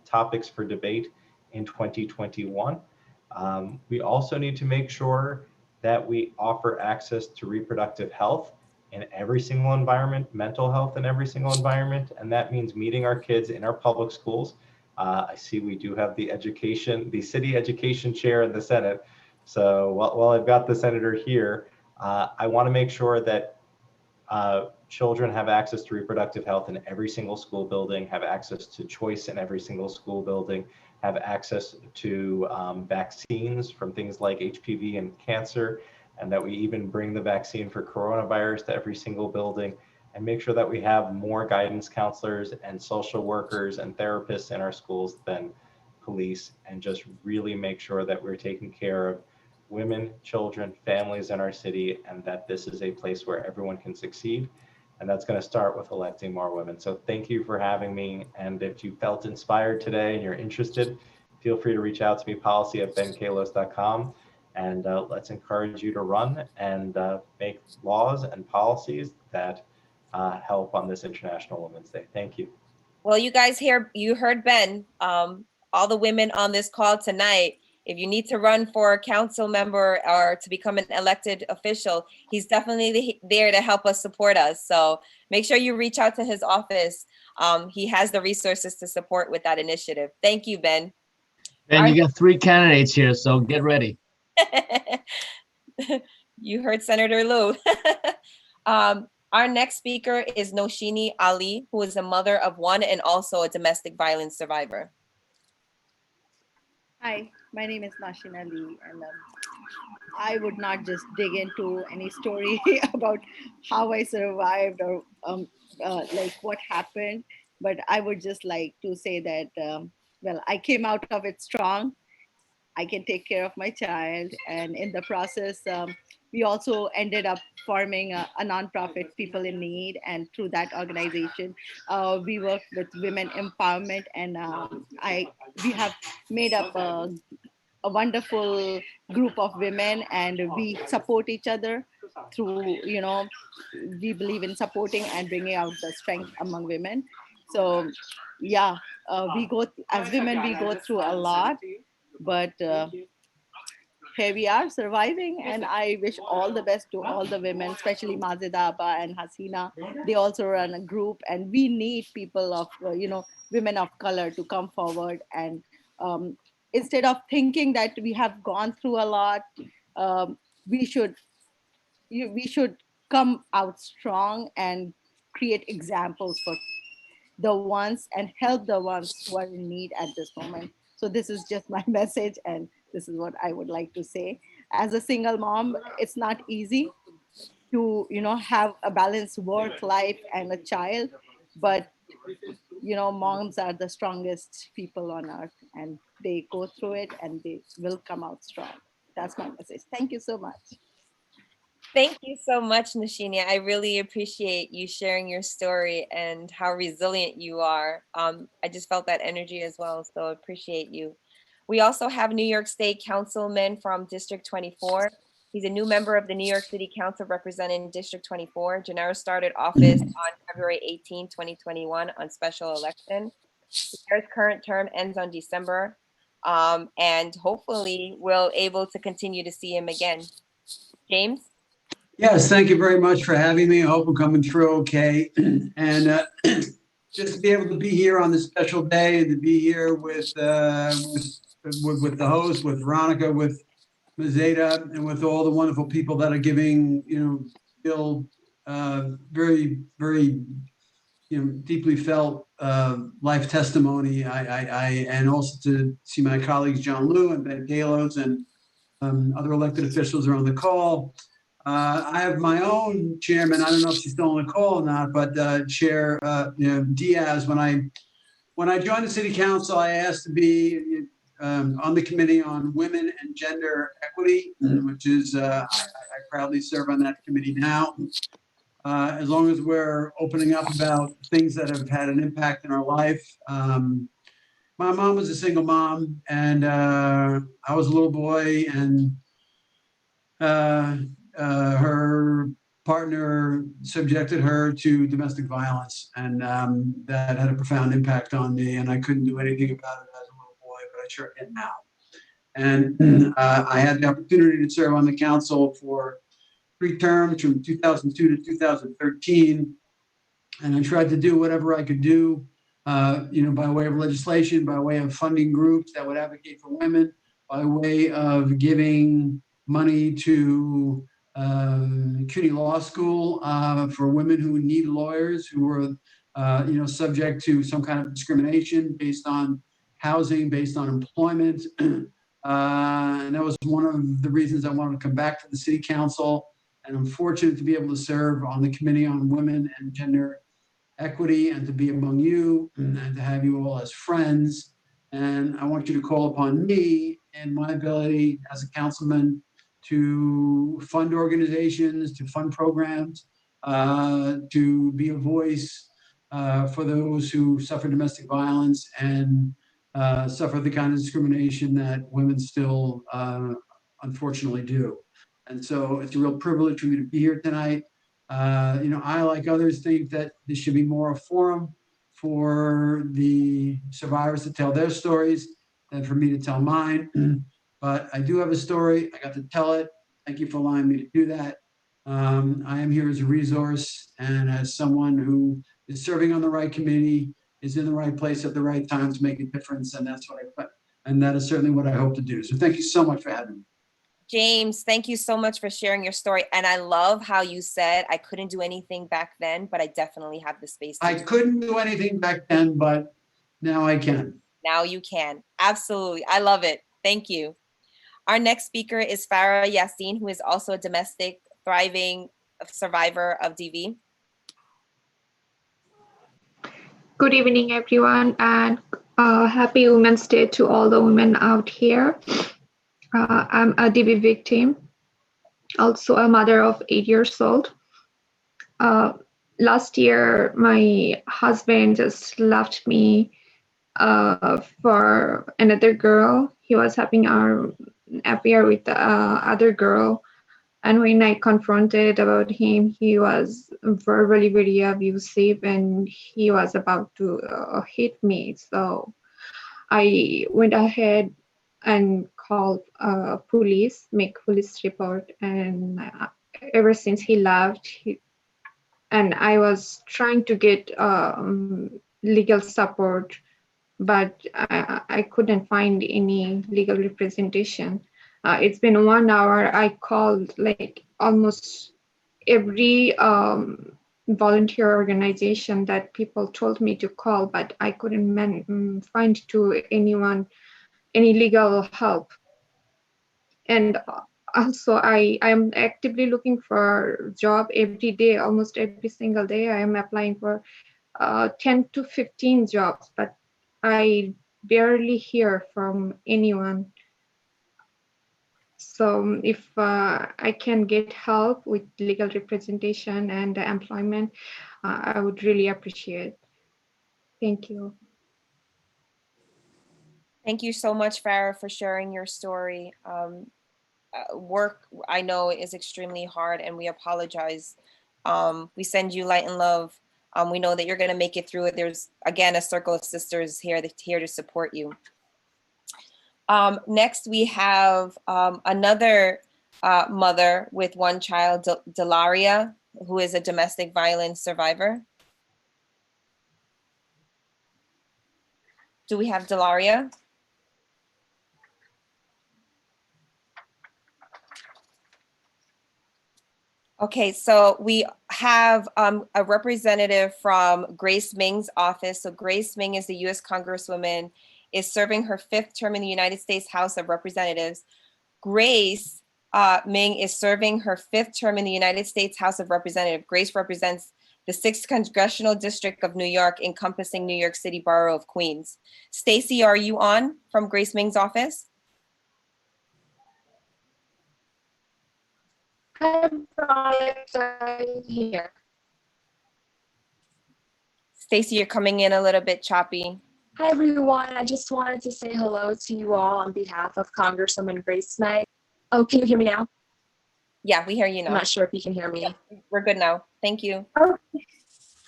topics for debate in 2021. We also need to make sure that we offer access to reproductive health in every single environment, mental health in every single environment, and that means meeting our kids in our public schools. I see we do have the city education chair in the Senate. So while I've got the senator here, I want to make sure that children have access to reproductive health in every single school building, have access to choice in every single school building, have access to vaccines from things like HPV and cancer, and that we even bring the vaccine for coronavirus to every single building, and make sure that we have more guidance counselors and social workers and therapists in our schools than police, and just really make sure that we're taking care of women, children, families in our city, and that this is a place where everyone can succeed. And that's going to start with electing more women. So thank you for having me. And if you felt inspired today and you're interested, feel free to reach out to me, policy@benkalos.com. And let's encourage you to run and make laws and policies that help on this International Women's Day. Thank you. Well, you guys you heard Ben, all the women on this call tonight. If you need to run for a council member or to become an elected official, he's definitely there to help us, support us. So make sure you reach out to his office. He has the resources to support with that initiative. Thank you, Ben. Ben, you got 3 candidates here, so get ready. You heard Senator Liu. Our next speaker is Noshini Ali, who is a mother of 1 and also a domestic violence survivor. Hi, my name is Nashin Ali, and I would not just dig into any story about how I survived or like what happened, but I would just like to say that, well, I came out of it strong. I can take care of my child, and in the process, we also ended up forming a nonprofit, People in Need, and through that organization, we work with women empowerment, and we have made up a wonderful group of women, and we support each other through, we believe in supporting and bringing out the strength among women. So yeah, as women, we go through a lot, but here we are surviving, and I wish all the best to all the women, especially Mazida Abba and Hasina. They also run a group, and we need people of, women of color to come forward, and instead of thinking that we have gone through a lot, we should come out strong and create examples for the ones and help the ones who are in need at this moment. So this is just my message, and this is what I would like to say. As a single mom, it's not easy to, have a balanced work life and a child, but moms are the strongest people on earth, and they go through it and they will come out strong. That's my message. Thank you so much. Thank you so much, Nashinia. I really appreciate you sharing your story and how resilient you are. I just felt that energy as well, so appreciate you. We also have New York State Councilman from District 24. He's a new member of the New York City Council representing District 24. Gennaro started office on February 18, 2021 on special election. Gennaro's current term ends on December, and hopefully we'll able to continue to see him again. James? Yes, thank you very much for having me. I hope I'm coming through okay. And just to be able to be here on this special day, to be here with the host, with Veronica, with Mazeda, and with all the wonderful people that are giving, still very, very, deeply felt life testimony. And also to see my colleagues John Liu and Ben Galos and other elected officials are on the call. I have my own chairman. I don't know if she's still on the call or not, but Chair Diaz. When I joined the City Council, I asked to be on the Committee on Women and Gender Equity, which is I proudly serve on that committee now. As long as we're opening up about things that have had an impact in our life. My mom was a single mom, and I was a little boy, and her partner subjected her to domestic violence, and that had a profound impact on me, and I couldn't do anything about it as a little boy, but I sure can now. And I had the opportunity to serve on the council for 3 terms from 2002 to 2013, and I tried to do whatever I could do, by way of legislation, by way of funding groups that would advocate for women, by way of giving money to CUNY Law School for women who need lawyers who were, subject to some kind of discrimination based on housing, based on employment. And that was one of the reasons I wanted to come back to the City Council. And I'm fortunate to be able to serve on the Committee on Women and Gender Equity and to be among you and to have you all as friends. And I want you to call upon me and my ability as a councilman to fund organizations, to fund programs, to be a voice for those who suffer domestic violence and suffer the kind of discrimination that women still unfortunately do. And so it's a real privilege for me to be here tonight. I, like others, think that this should be more a forum for the survivors to tell their stories than for me to tell mine. But I do have a story. I got to tell it. Thank you for allowing me to do that. I am here as a resource and as someone who is serving on the right committee, is in the right place at the right time to make a difference. And that is certainly what I hope to do. So thank you so much for having me. James, thank you so much for sharing your story. And I love how you said, I couldn't do anything back then, but I definitely have the space to I couldn't do anything back then, but now I can. Now you can. Absolutely. I love it. Thank you. Our next speaker is Farah Yasin, who is also a domestic thriving survivor of DV. Good evening, everyone, and happy Women's Day to all the women out here. I'm a DV victim, also a mother of 8 years old. Last year, my husband just left me for another girl. He was having an affair with the other girl. And when I confronted about him, he was verbally very abusive and he was about to hit me. So I went ahead and called police, make police report. And ever since he left, and I was trying to get legal support, but I couldn't find any legal representation. It's been 1 hour. I called like almost every volunteer organization that people told me to call, but I couldn't find to anyone any legal help. And also I am actively looking for a job every day, almost every single day. I am applying for 10 to 15 jobs, but I barely hear from anyone. So if I can get help with legal representation and employment, I would really appreciate. Thank you. Thank you so much, Farah, for sharing your story. Work, I know, is extremely hard, and we apologize. We send you light and love. We know that you're going to make it through it. There's, again, a circle of sisters here to support you. Next, we have another mother with one child, Delaria, who is a domestic violence survivor. Do we have Delaria? Okay, so we have a representative from Grace Ming's office. So Grace Ming is the U.S. Congresswoman, is serving her 5th term in the United States House of Representatives. Grace Ming is serving her 5th term in the United States House of Representatives. Grace represents the 6th Congressional District of New York, encompassing New York City Borough of Queens. Stacy, are you on from Grace Ming's office? Hi, Veronica, here. Stacy, you're coming in a little bit choppy. Hi, everyone. I just wanted to say hello to you all on behalf of Congresswoman Grace Ming. Oh, can you hear me now? Yeah, we hear you now. I'm not sure if you can hear me. Yeah, we're good now. Thank you. Okay.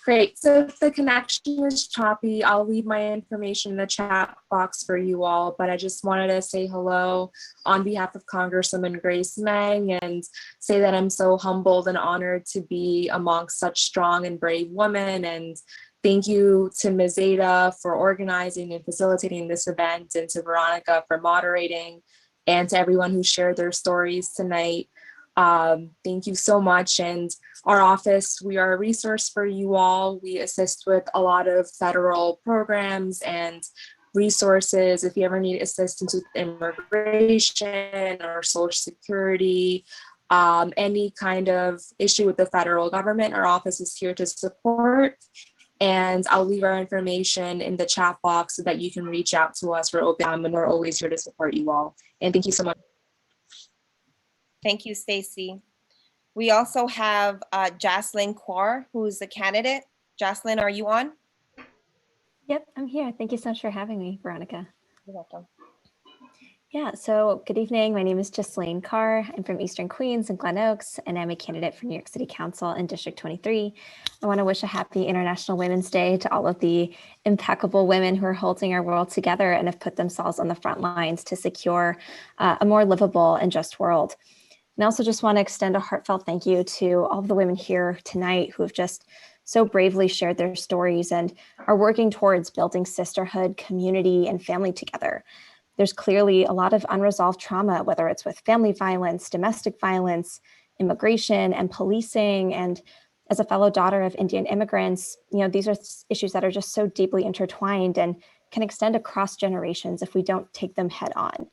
Great. So if the connection is choppy, I'll leave my information in the chat box for you all, but I just wanted to say hello on behalf of Congresswoman Grace Ming and say that I'm so humbled and honored to be amongst such strong and brave women. And thank you to Ms. Ada for organizing and facilitating this event, and to Veronica for moderating, and to everyone who shared their stories tonight. Thank you so much. And our office, we are a resource for you all. We assist with a lot of federal programs and resources. If you ever need assistance with immigration or Social Security, any kind of issue with the federal government, our office is here to support. And I'll leave our information in the chat box so that you can reach out to us. We're open and we're always here to support you all. And thank you so much. Thank you, Stacy. We also have Jocelyn Kaur, who's a candidate. Jocelyn, are you on? Yep, I'm here. Thank you so much for having me, Veronica. You're welcome. Yeah, so good evening. My name is Jocelyn Carr. I'm from Eastern Queens and Glen Oaks, and I'm a candidate for New York City Council in District 23. I want to wish a happy International Women's Day to all of the impeccable women who are holding our world together and have put themselves on the front lines to secure a more livable and just world. And I also just want to extend a heartfelt thank you to all of the women here tonight who have just so bravely shared their stories and are working towards building sisterhood, community, and family together. There's clearly a lot of unresolved trauma, whether it's with family violence, domestic violence, immigration, and policing. And as a fellow daughter of Indian immigrants, you know, these are issues that are just so deeply intertwined and can extend across generations if we don't take them head on.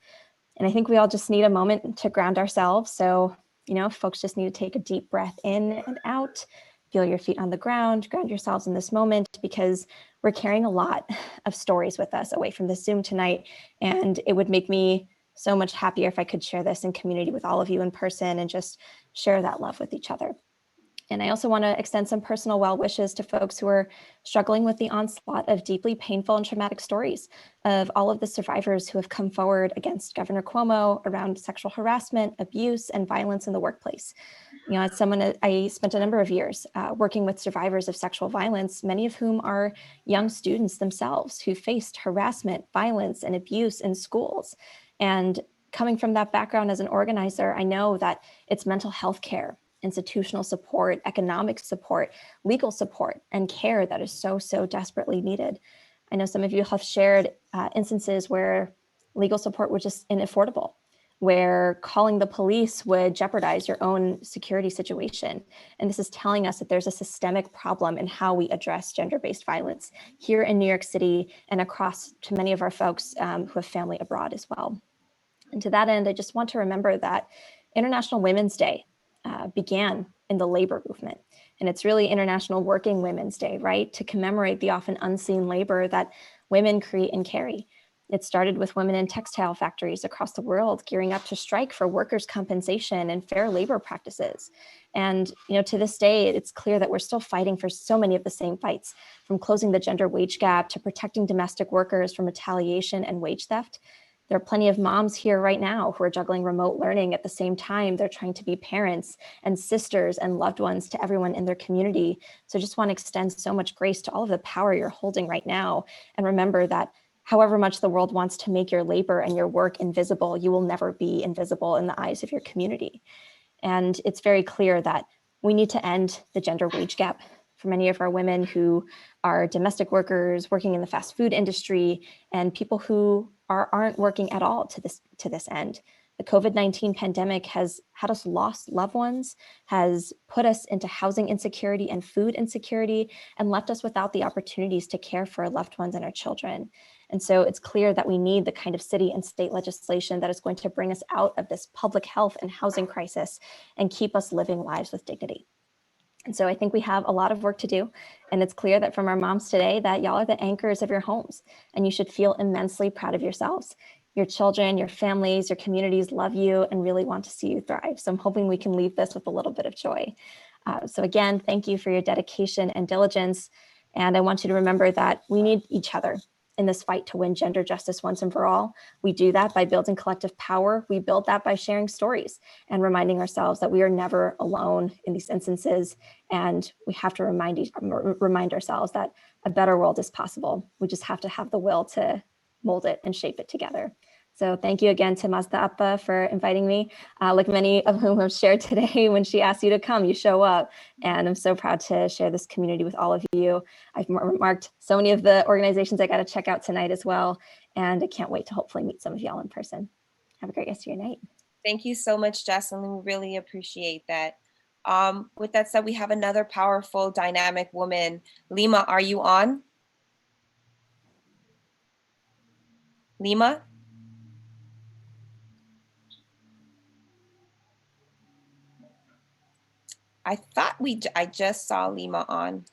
And I think we all just need a moment to ground ourselves. So, you know, folks just need to take a deep breath in and out, feel your feet on the ground, ground yourselves in this moment, because we're carrying a lot of stories with us away from this Zoom tonight. And it would make me so much happier if I could share this in community with all of you in person and just share that love with each other. And I also want to extend some personal well wishes to folks who are struggling with the onslaught of deeply painful and traumatic stories of all of the survivors who have come forward against Governor Cuomo around sexual harassment, abuse, and violence in the workplace. You know, as someone, I spent a number of years working with survivors of sexual violence, many of whom are young students themselves who faced harassment, violence, and abuse in schools. And coming from that background as an organizer, I know that it's mental health care, institutional support, economic support, legal support, and care that is so, so desperately needed. I know some of you have shared instances where legal support was just unaffordable, where calling the police would jeopardize your own security situation. And this is telling us that there's a systemic problem in how we address gender-based violence here in New York City and across to many of our folks who have family abroad as well. And to that end, I just want to remember that International Women's Day began in the labor movement. And it's really International Working Women's Day, right? To commemorate the often unseen labor that women create and carry. It started with women in textile factories across the world gearing up to strike for workers' compensation and fair labor practices. And to this day, it's clear that we're still fighting for so many of the same fights, from closing the gender wage gap to protecting domestic workers from retaliation and wage theft. There are plenty of moms here right now who are juggling remote learning at the same time they're trying to be parents and sisters and loved ones to everyone in their community. So I just want to extend so much grace to all of the power you're holding right now. And remember that however much the world wants to make your labor and your work invisible, you will never be invisible in the eyes of your community. And it's very clear that we need to end the gender wage gap for many of our women who are domestic workers, working in the fast food industry, and people who aren't working at all to this end. The COVID-19 pandemic has had us lost loved ones, has put us into housing insecurity and food insecurity, and left us without the opportunities to care for our loved ones and our children. And so it's clear that we need the kind of city and state legislation that is going to bring us out of this public health and housing crisis and keep us living lives with dignity. And so I think we have a lot of work to do. And it's clear that from our moms today that y'all are the anchors of your homes, and you should feel immensely proud of yourselves. Your children, your families, your communities love you and really want to see you thrive. So I'm hoping we can leave this with a little bit of joy. So again, thank you for your dedication and diligence. And I want you to remember that we need each other in this fight to win gender justice once and for all. We do that by building collective power. We build that by sharing stories and reminding ourselves that we are never alone in these instances. And we have to remind ourselves that a better world is possible. We just have to have the will to mold it and shape it together. So thank you again to Mazda Appa for inviting me. Like many of whom have shared today, when she asks you to come, you show up. And I'm so proud to share this community with all of you. I've marked so many of the organizations I got to check out tonight as well. And I can't wait to hopefully meet some of y'all in person. Have a great rest of your night. Thank you so much, Jocelyn. We really appreciate that. With that said, we have another powerful, dynamic woman. Lima, are you on? Lima? I thought I just saw Lima on.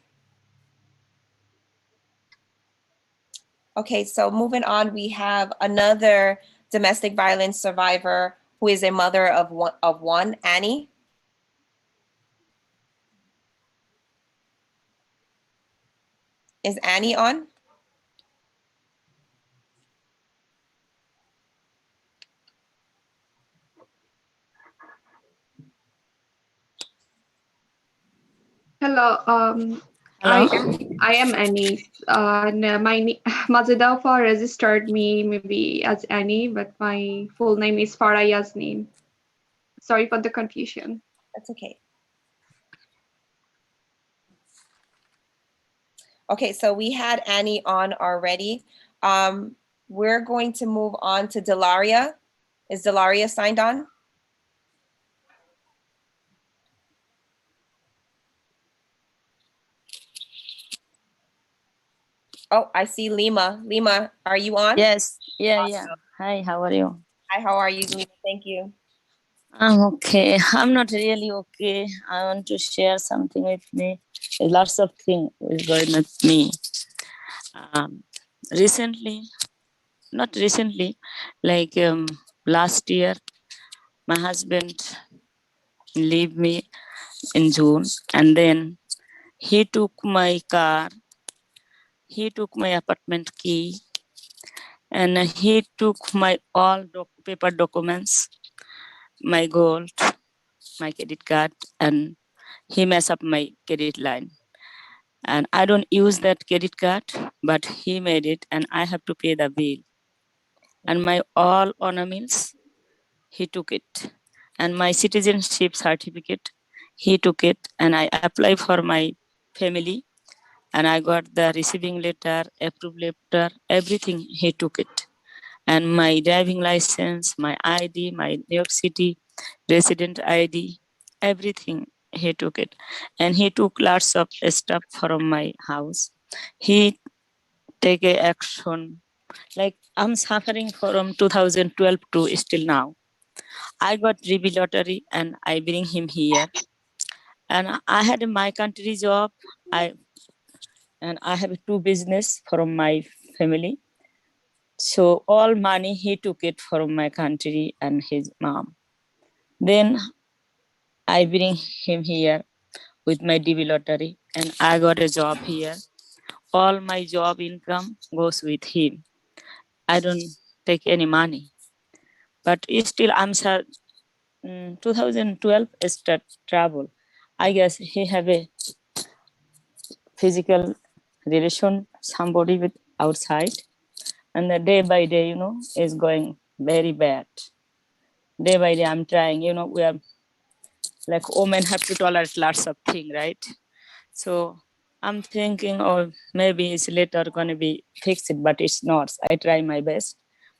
Okay, so moving on, we have another domestic violence survivor who is a mother of one, Annie. Is Annie on? Hello. I am Annie. Mazida registered me maybe as Annie, but my full name is Farah Yasin. Sorry for the confusion. That's okay. Okay, so we had Annie on already. We're going to move on to Delaria. Is Delaria signed on? Oh, I see Lima. Lima, are you on? Yes. Yeah, Awesome. yeah. Hi, how are you? Hi, how are you, Lima? Thank you. I'm okay. I'm not really okay. I want to share something with me. There's lots of things is going with me. Not recently, like last year, my husband leave me in June, and then he took my car, he took my apartment key, and he took my all paper documents, my gold, my credit card, and he messed up my credit line. And I don't use that credit card, but he made it, and I have to pay the bill. And my all ornaments, he took it. And my citizenship certificate, he took it, and I applied for my family, and I got the receiving letter, approved letter, everything, he took it. And my driving license, my ID, my New York City resident ID, everything, he took it. And he took lots of stuff from my house. He take a action. Like I'm suffering from 2012 to still now. I got DB lottery and I bring him here. And I had my country job. I have 2 business from my family. So all money, he took it from my country and his mom. Then I bring him here with my DB lottery and I got a job here. All my job income goes with him. I don't take any money. But still I'm 2012 start travel. I guess he have a physical relation, somebody with outside. And the day by day, is going very bad. Day by day, I'm trying, we are like women have to tolerate lots of things, right? So I'm thinking, oh, maybe it's later going to be fixed, but it's not. I try my best,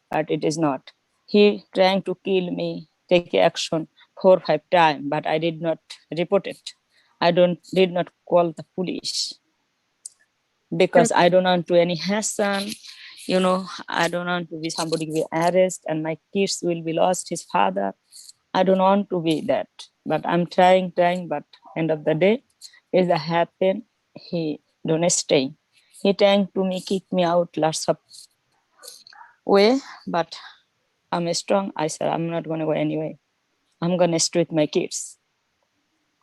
but it is not. He trying to kill me, take action 4 or 5 times, but I did not report it. I did not call the police because I don't want to any hassle. I don't want to be somebody will be arrested and my kids will be lost his father. I don't want to be that, but I'm trying, but end of the day, is that happen, he don't stay. He trying to me kick me out lots of way, but I'm strong. I said, I'm not going to go anyway. I'm going to stay with my kids.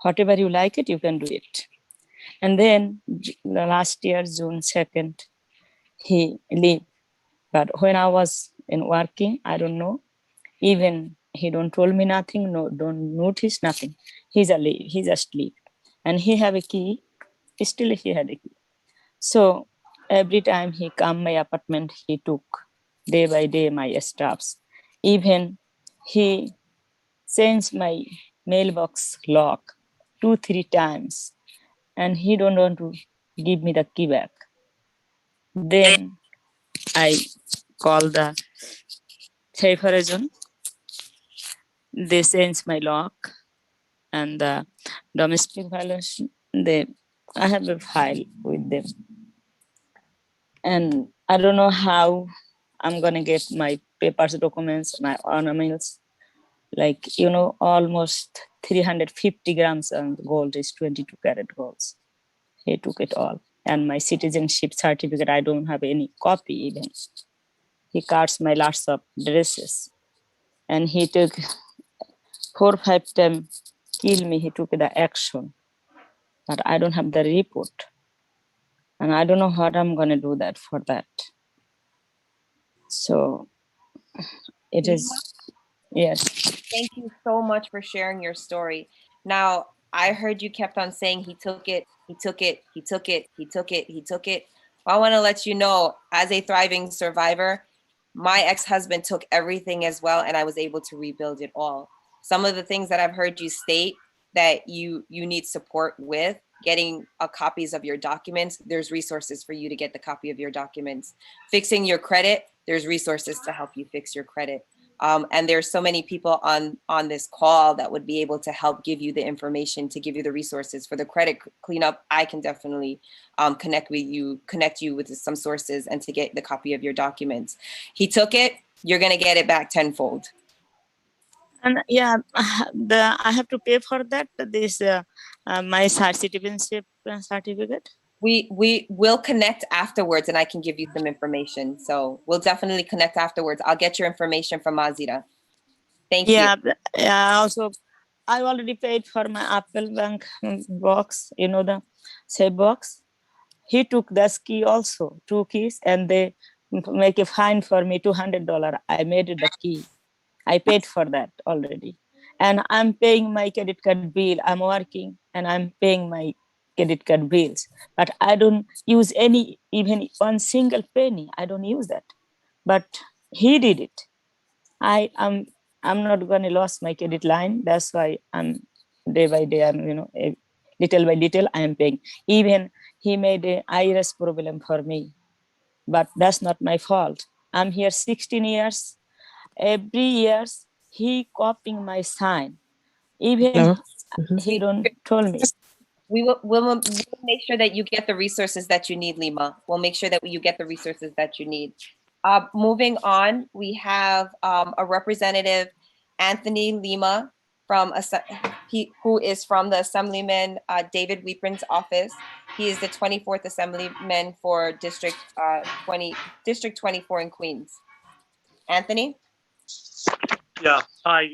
Whatever you like it, you can do it. And then the last year, June 2nd, he leave. But when I was in working, I don't know, even he don't told me nothing, no, don't notice nothing. He's asleep. And he have a key, still he had a key. So every time he come my apartment, he took day by day my stuffs. Even he changed my mailbox lock 2-3 times and he don't want to give me the key back. Then I call the safer agent. They change my lock and the domestic violence. I have a file with them. And I don't know how I'm gonna get my papers, documents, my ornaments. Like, almost 350 grams of gold is 22 karat gold. He took it all. And my citizenship certificate, I don't have any copy even. He cuts my lots of dresses. And he took 4 or 5 times, kill me, he took the action. But I don't have the report. And I don't know what I'm gonna do that for that. So it is, yes. Thank you so much for sharing your story. Now, I heard you kept on saying he took it, he took it, he took it, he took it, he took it. Well, I want to let you know, as a thriving survivor, my ex-husband took everything as well, and I was able to rebuild it all. Some of the things that I've heard you state that you need support with, getting copies of your documents, there's resources for you to get the copy of your documents. Fixing your credit, there's resources to help you fix your credit. And there's so many people on this call that would be able to help give you the information, to give you the resources for the credit cleanup. I can definitely connect you with some sources and to get the copy of your documents. He took it, you're gonna get it back tenfold. And yeah, I have to pay for that, this my citizenship certificate. We will connect afterwards and I can give you some information. So we'll definitely connect afterwards. I'll get your information from Mazira. Thank you. Yeah, also I already paid for my Apple Bank box, the safe box. He took this key also, 2 keys, and they make a fine for me, $200. I made the key. I paid for that already. And I'm paying my credit card bill. I'm working and I'm paying my credit card bills. But I don't use even one single penny. I don't use that. But he did it. I'm not going to lose my credit line. That's why I'm day by day, little by little, I am paying. Even he made an iris problem for me. But that's not my fault. I'm here 16 years. Every year, he copying my sign. Even he don't told me. We'll make sure that you get the resources that you need, Lima. We'll make sure that you get the resources that you need. Moving on, we have a representative, Anthony Lima, who is from the Assemblyman David Weeprin's office. He is the 24th Assemblyman for District 24 in Queens. Anthony? Yeah, hi.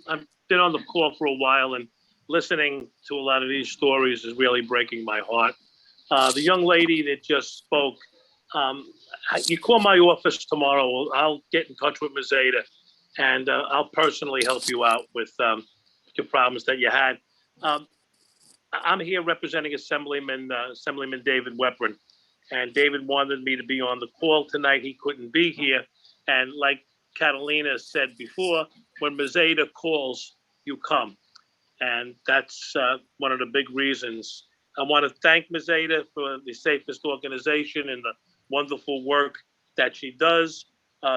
I've been on the call for a while, and listening to a lot of these stories is really breaking my heart. The young lady that just spoke, you call my office tomorrow. I'll get in touch with Ms. Ada, and I'll personally help you out with your problems that you had. I'm here representing Assemblyman David Weprin, and David wanted me to be on the call tonight. He couldn't be here, and like Catalina said before, when Ms. Ada calls, you come, and that's one of the big reasons. I want to thank Ms. Ada for the Safest Organization and the wonderful work that she does.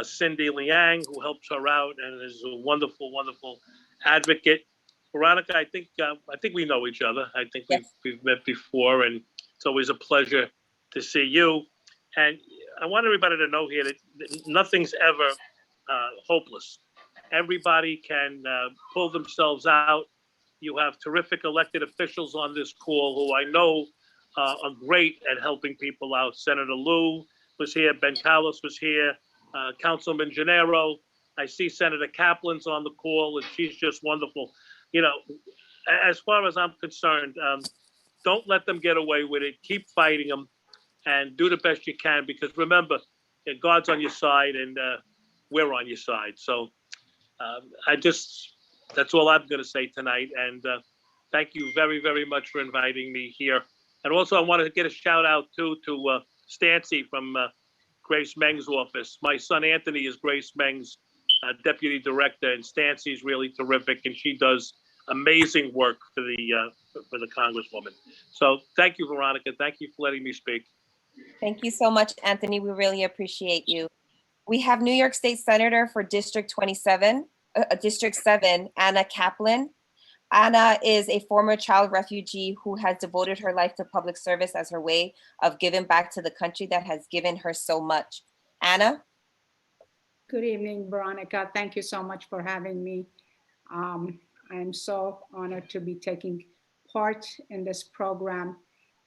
Cindy Liang, who helps her out and is a wonderful, wonderful advocate. Veronica, I think we know each other. I think we've met before, and it's always a pleasure to see you. And I want everybody to know here that nothing's ever hopeless. Everybody can pull themselves out. You have terrific elected officials on this call who I know are great at helping people out. Senator Lou was here, Ben Carlos was here, Councilman Gennaro. I see Senator Kaplan's on the call, and she's just wonderful. You know, as far as I'm concerned, don't let them get away with it. Keep fighting them and do the best you can, because remember, God's on your side and we're on your side. So that's all I'm going to say tonight. And thank you very, very much for inviting me here. And also, I want to get a shout out too to Stancy from Grace Meng's office. My son Anthony is Grace Meng's deputy director, and Stancy's really terrific, and she does amazing work for the Congresswoman. So thank you, Veronica. Thank you for letting me speak. Thank you so much, Anthony. We really appreciate you. We have New York State Senator for District 7, Anna Kaplan. Anna is a former child refugee who has devoted her life to public service as her way of giving back to the country that has given her so much. Anna? Good evening, Veronica. Thank you so much for having me. I'm so honored to be taking part in this program.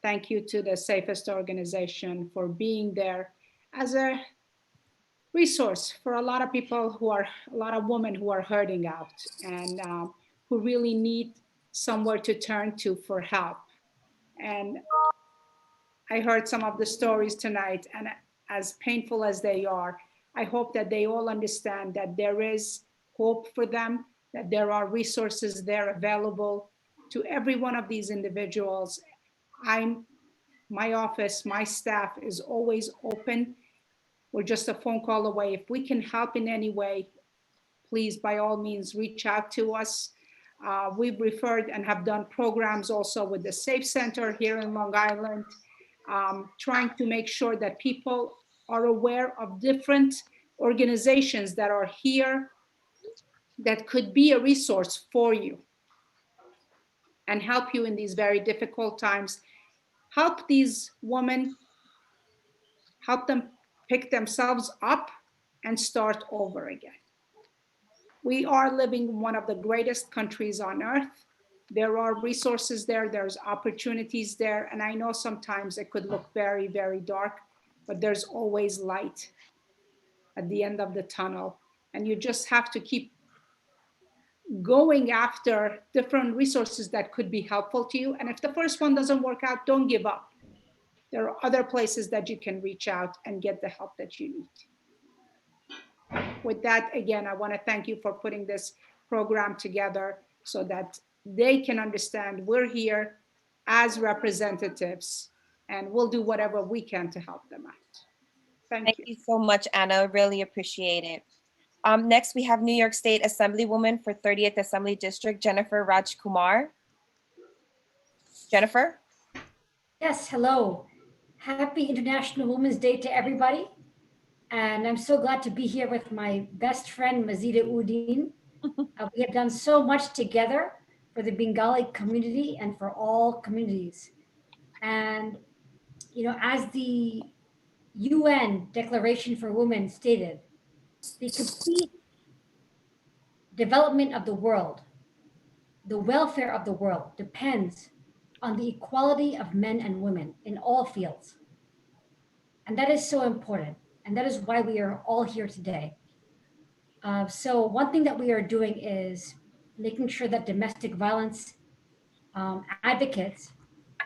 Thank you to the Safest Organization for being there as a resource for a lot of people a lot of women who are hurting out and who really need somewhere to turn to for help. And I heard some of the stories tonight, and as painful as they are, I hope that they all understand that there is hope for them, that there are resources there available to every one of these individuals. My office, my staff is always open. We're just a phone call away. If we can help in any way, please, by all means, reach out to us. We've referred and have done programs also with the Safe Center here in Long Island, trying to make sure that people are aware of different organizations that are here that could be a resource for you and help you in these very difficult times. Help these women, help them pick themselves up and start over again. We are living in one of the greatest countries on earth. There are resources there, there's opportunities there, and I know sometimes it could look very, very dark, but there's always light at the end of the tunnel. And you just have to keep going after different resources that could be helpful to you. And if the first one doesn't work out, don't give up. There are other places that you can reach out and get the help that you need. With that, again, I want to thank you for putting this program together so that they can understand we're here as representatives and we'll do whatever we can to help them out. Thank you. Thank you so much, Anna. Really appreciate it. Next, we have New York State Assemblywoman for 30th Assembly District, Jennifer Rajkumar. Jennifer? Yes, hello. Happy International Women's Day to everybody. And I'm so glad to be here with my best friend, Mazida Udin. We have done so much together for the Bengali community and for all communities. And, you know, as the UN Declaration for Women stated, the complete development of the world, the welfare of the world depends on the equality of men and women in all fields. And that is so important. And that is why we are all here today. So one thing that we are doing is making sure that domestic violence advocates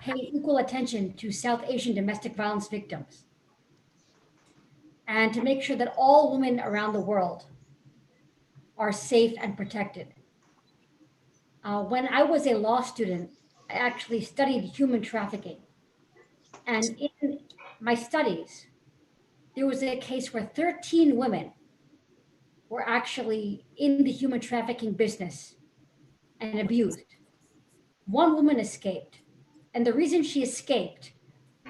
pay equal attention to South Asian domestic violence victims, and to make sure that all women around the world are safe and protected. When I was a law student, I actually studied human trafficking. And in my studies, there was a case where 13 women were actually in the human trafficking business and abused. One woman escaped. And the reason she escaped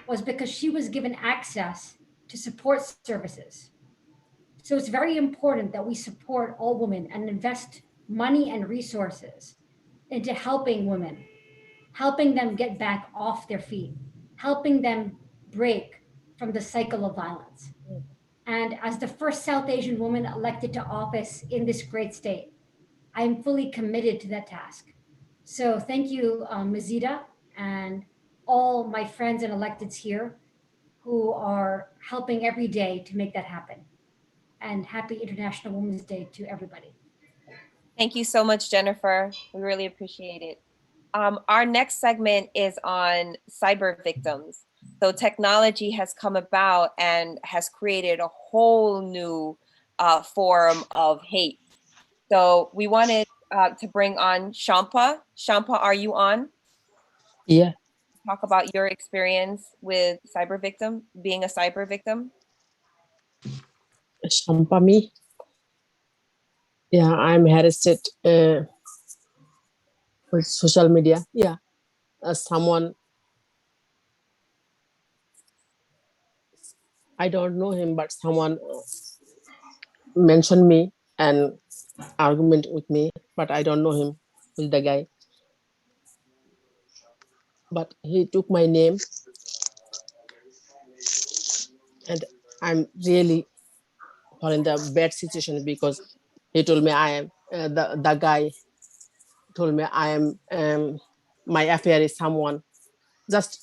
was because she was given access to support services. So it's very important that we support all women and invest money and resources into helping women, helping them get back off their feet, helping them break from the cycle of violence. And as the first South Asian woman elected to office in this great state, I am fully committed to that task. So thank you, Mazida, and all my friends and electeds here who are helping every day to make that happen. And happy International Women's Day to everybody. Thank you so much, Jennifer. We really appreciate it. Our next segment is on cyber victims. So technology has come about and has created a whole new form of hate. So we wanted to bring on Shampa. Shampa, are you on? Yeah, Talk about your experience with being a cyber victim. Shampami. Yeah, I'm harassed with social media. Yeah, someone, I don't know him, but someone mentioned me and argument with me, but I don't know him, who's the guy. But he took my name, and I'm really in the bad situation because he told me I am the guy told me I am my affair is someone, just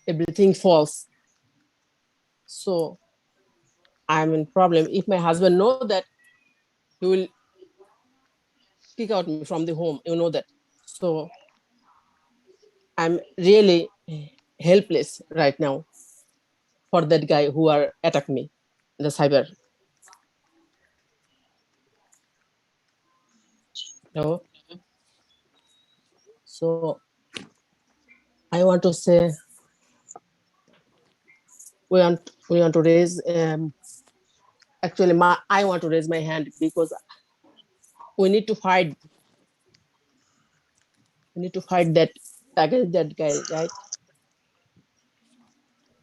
everything false. So I'm in problem. If my husband know that, he will kick out me from the home. You know that. So I'm really helpless right now for that guy who are attack me, the cyber. No. So I want to say we want to raise actually I want to raise my hand because we need to fight. We need to fight that against that guy, right?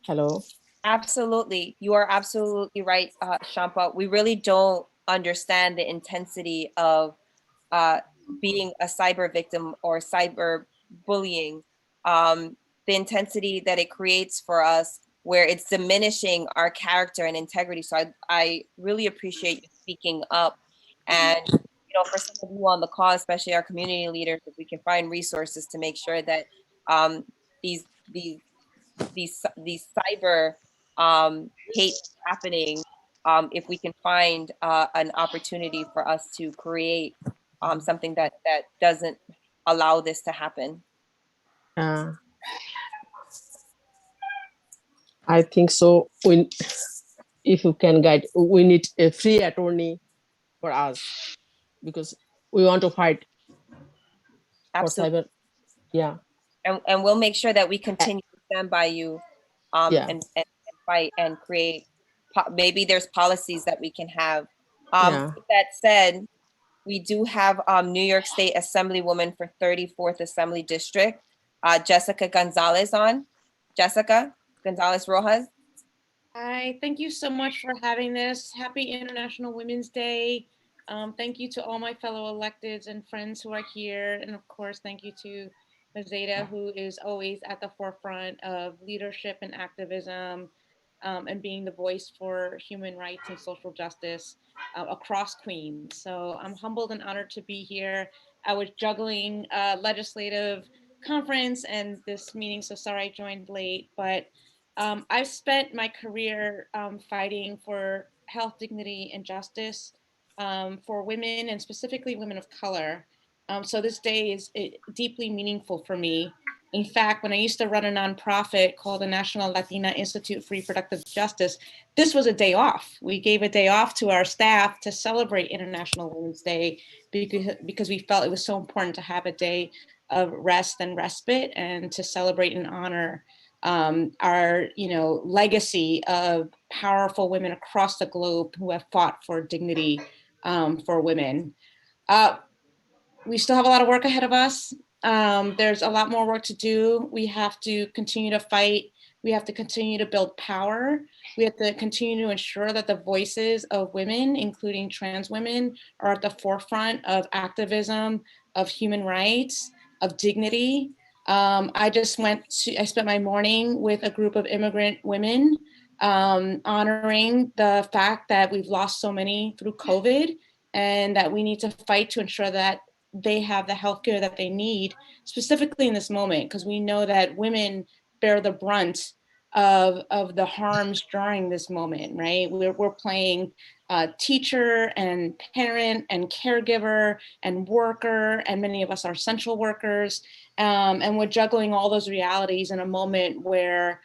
Hello. Absolutely. You are absolutely right, Shampa. We really don't understand the intensity of being a cyber victim or cyber bullying, the intensity that it creates for us, where it's diminishing our character and integrity. So I really appreciate you speaking up. And for some of you on the call, especially our community leaders, if we can find resources to make sure that these cyber hate happening, if we can find an opportunity for us to create something that doesn't allow this to happen. I think so. If you can guide, we need a free attorney for us because we want to fight Absolutely. for cyber. Yeah. And we'll make sure that we continue to stand by you Yeah. and fight and create, maybe there's policies that we can have. Yeah. With that said, we do have New York State Assemblywoman for 34th Assembly District, Jessica Gonzalez on. Jessica Gonzalez Rojas. Hi, thank you so much for having this. Happy International Women's Day. Thank you to all my fellow electeds and friends who are here. And of course, thank you to Mazeda, who is always at the forefront of leadership and activism and being the voice for human rights and social justice across Queens. So I'm humbled and honored to be here. I was juggling a legislative conference and this meeting, so sorry I joined late, but I've spent my career fighting for health, dignity, and justice for women and specifically women of color. So this day is deeply meaningful for me. In fact, when I used to run a nonprofit called the National Latina Institute for Reproductive Justice, this was a day off. We gave a day off to our staff to celebrate International Women's Day because we felt it was so important to have a day of rest and respite and to celebrate and honor our legacy of powerful women across the globe who have fought for dignity for women. We still have a lot of work ahead of us. There's a lot more work to do. We have to continue to fight. We have to continue to build power. We have to continue to ensure that the voices of women, including trans women, are at the forefront of activism, of human rights, of dignity. I spent my morning with a group of immigrant women, honoring the fact that we've lost so many through COVID and that we need to fight to ensure that they have the healthcare that they need, specifically in this moment, because we know that women bear the brunt of the harms during this moment, right? We're playing teacher and parent and caregiver and worker, and many of us are essential workers. And we're juggling all those realities in a moment where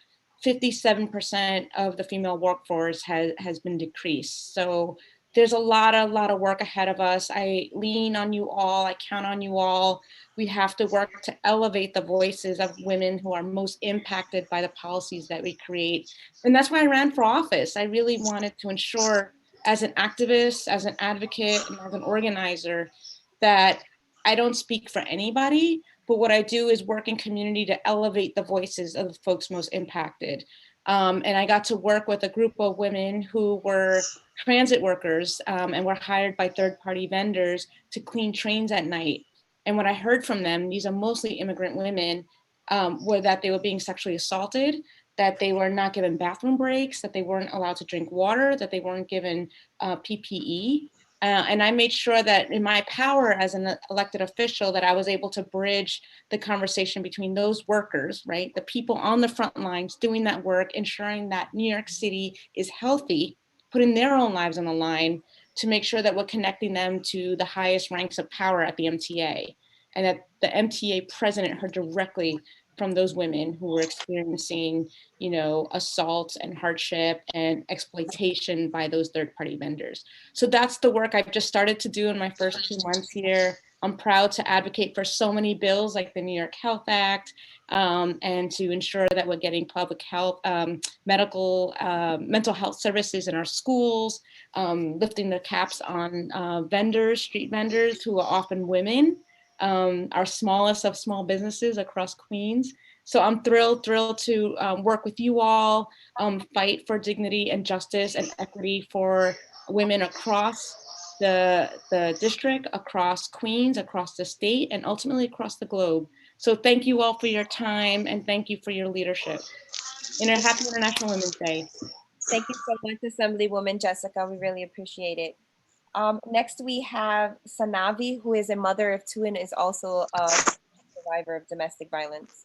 57% of the female workforce has been decreased. So there's a lot of work ahead of us. I lean on you all. I count on you all. We have to work to elevate the voices of women who are most impacted by the policies that we create. And that's why I ran for office. I really wanted to ensure, as an activist, as an advocate, and as an organizer, that I don't speak for anybody, but what I do is work in community to elevate the voices of the folks most impacted. And I got to work with a group of women who were transit workers and were hired by third-party vendors to clean trains at night. And what I heard from them, these are mostly immigrant women, were that they were being sexually assaulted, that they were not given bathroom breaks, that they weren't allowed to drink water, that they weren't given PPE. And I made sure that in my power as an elected official that I was able to bridge the conversation between those workers, right? The people on the front lines doing that work, ensuring that New York City is healthy, putting their own lives on the line to make sure that we're connecting them to the highest ranks of power at the MTA, and that the MTA president heard directly from those women who were experiencing, assault and hardship and exploitation by those third-party vendors. So that's the work I've just started to do in my first 2 months here. I'm proud to advocate for so many bills like the New York Health Act, and to ensure that we're getting public health, mental health services in our schools, lifting the caps on street vendors who are often women, our smallest of small businesses across Queens. So I'm thrilled to work with you all, fight for dignity and justice and equity for women across the district, across Queens, across the state, and ultimately across the globe. So thank you all for your time and thank you for your leadership. Happy International Women's Day. Thank you so much, Assemblywoman Jessica. We really appreciate it. Next, we have Sanavi, who is a mother of two and is also a survivor of domestic violence.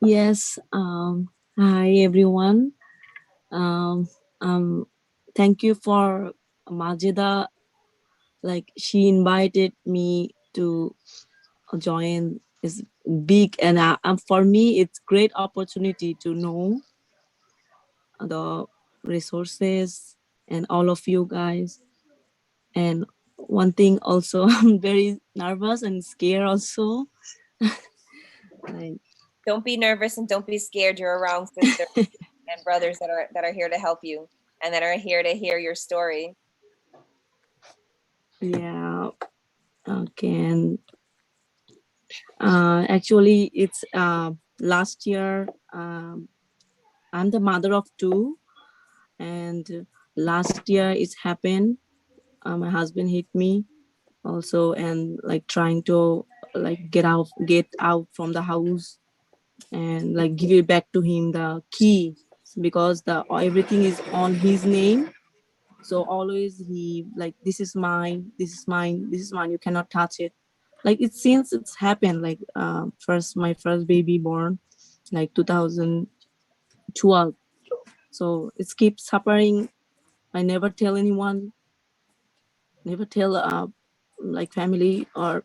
Yes. Hi, everyone. Thank you for Majida. Like, she invited me to join. Is big, and for me, it's great opportunity to know the resources and all of you guys. And one thing also, I'm very nervous and scared also. Don't be nervous and don't be scared. You're around sisters and brothers that are here to help you and that are here to hear your story. Yeah. Okay. And actually, it's last year. I'm the mother of two, and last year it's happened. My husband hit me also, and like trying to like get out from the house and like give it back to him the key, because everything is on his name. So always he like, this is mine, this is mine, this is mine, you cannot touch it. Like since it's happened, like my first baby born like 2012. So it keeps suffering. I never tell anyone. never tell like family or.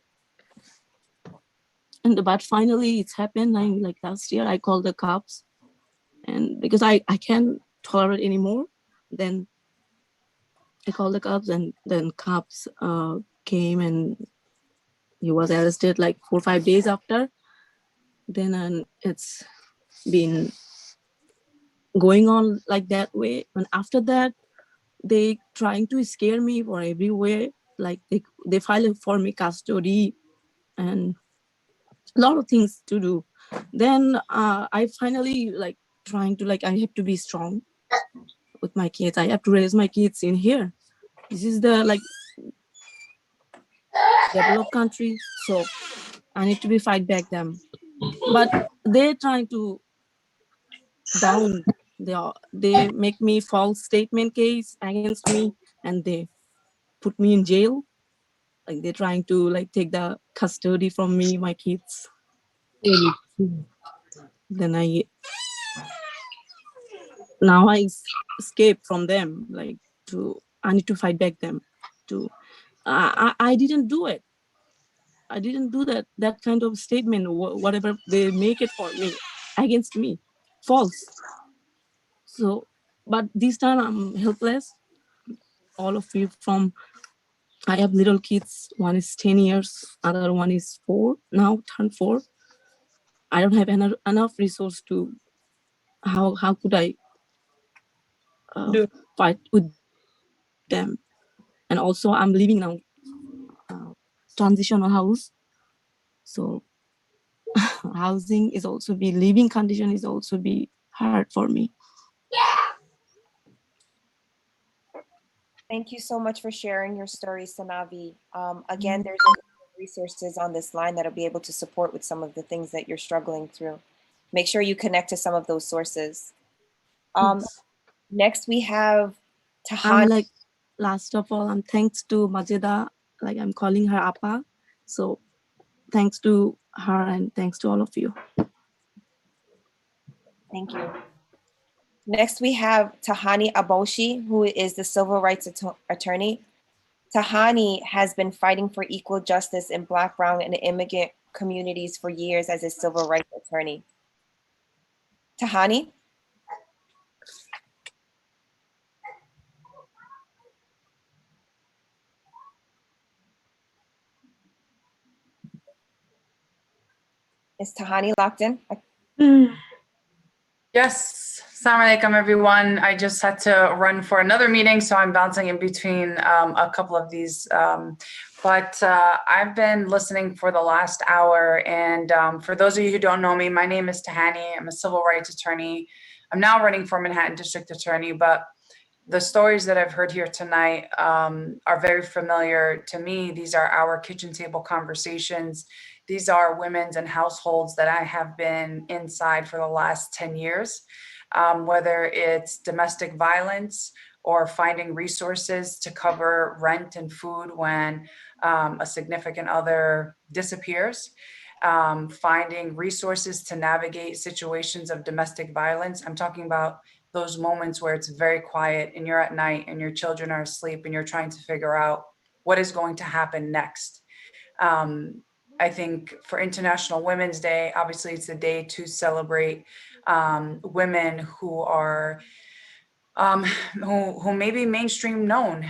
And but finally it's happened. Like last year I called the cops, and because I can't tolerate anymore, then I called the cops, and then cops came, and he was arrested like 4 or 5 days after. Then it's been going on like that way. And after that, they trying to scare me for every way. Like they filed for me custody and a lot of things to do. Then I finally like trying to like, I have to be strong with my kids. I have to raise my kids in here. This is the like developed country, so I need to be fight back them. But they're trying to down. They make me false statement case against me, and they put me in jail. Like they're trying to like take the custody from me, my kids. Then now I escape from them. Like I need to fight back them. I didn't do it. I didn't do that kind of statement. Whatever they make it for me, against me, false. So, but this time I'm helpless. All of you I have little kids. One is 10 years, other one is 4, now turned 4. I don't have enough resource to, how could I fight with them? And also I'm living now transitional house. So housing is also living condition is also hard for me. Thank you so much for sharing your story, Sanavi. Again, there's resources on this line that'll be able to support with some of the things that you're struggling through. Make sure you connect to some of those sources. Next, we have Tahani. Like, last of all, I'm thanks to Majida, like I'm calling her Appa. So thanks to her and thanks to all of you. Thank you. Next, we have Tahani Aboshi, who is the civil rights attorney. Tahani has been fighting for equal justice in Black, Brown, and immigrant communities for years as a civil rights attorney. Tahani? Is Tahani locked in? Yes. Assalamu alaikum, everyone. I just had to run for another meeting, so I'm bouncing in between a couple of these. But I've been listening for the last hour. And for those of you who don't know me, my name is Tahani. I'm a civil rights attorney. I'm now running for Manhattan District Attorney, but the stories that I've heard here tonight are very familiar to me. These are our kitchen table conversations. These are women's and households that I have been inside for the last 10 years, whether it's domestic violence or finding resources to cover rent and food when a significant other disappears, finding resources to navigate situations of domestic violence. I'm talking about those moments where it's very quiet and you're at night and your children are asleep and you're trying to figure out what is going to happen next. I think for International Women's Day, obviously it's a day to celebrate women who are who may be mainstream known,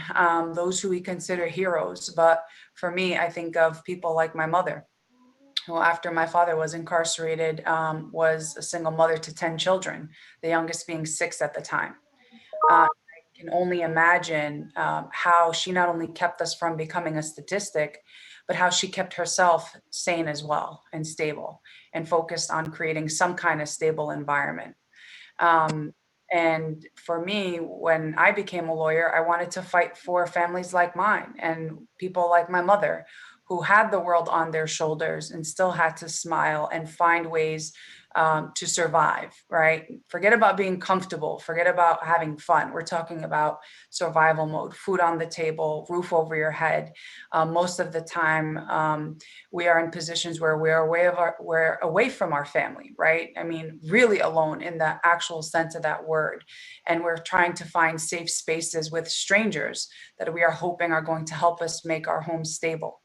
those who we consider heroes. But for me, I think of people like my mother, who after my father was incarcerated, was a single mother to 10 children, the youngest being 6 at the time. I can only imagine how she not only kept us from becoming a statistic, but how she kept herself sane as well and stable and focused on creating some kind of stable environment. And for me, when I became a lawyer, I wanted to fight for families like mine and people like my mother who had the world on their shoulders and still had to smile and find ways to survive, right? Forget about being comfortable, forget about having fun. We're talking about survival mode, food on the table, roof over your head. Most of the time, we are in positions where we're away from our family, right? I mean, really alone in the actual sense of that word. And we're trying to find safe spaces with strangers that we are hoping are going to help us make our home stable.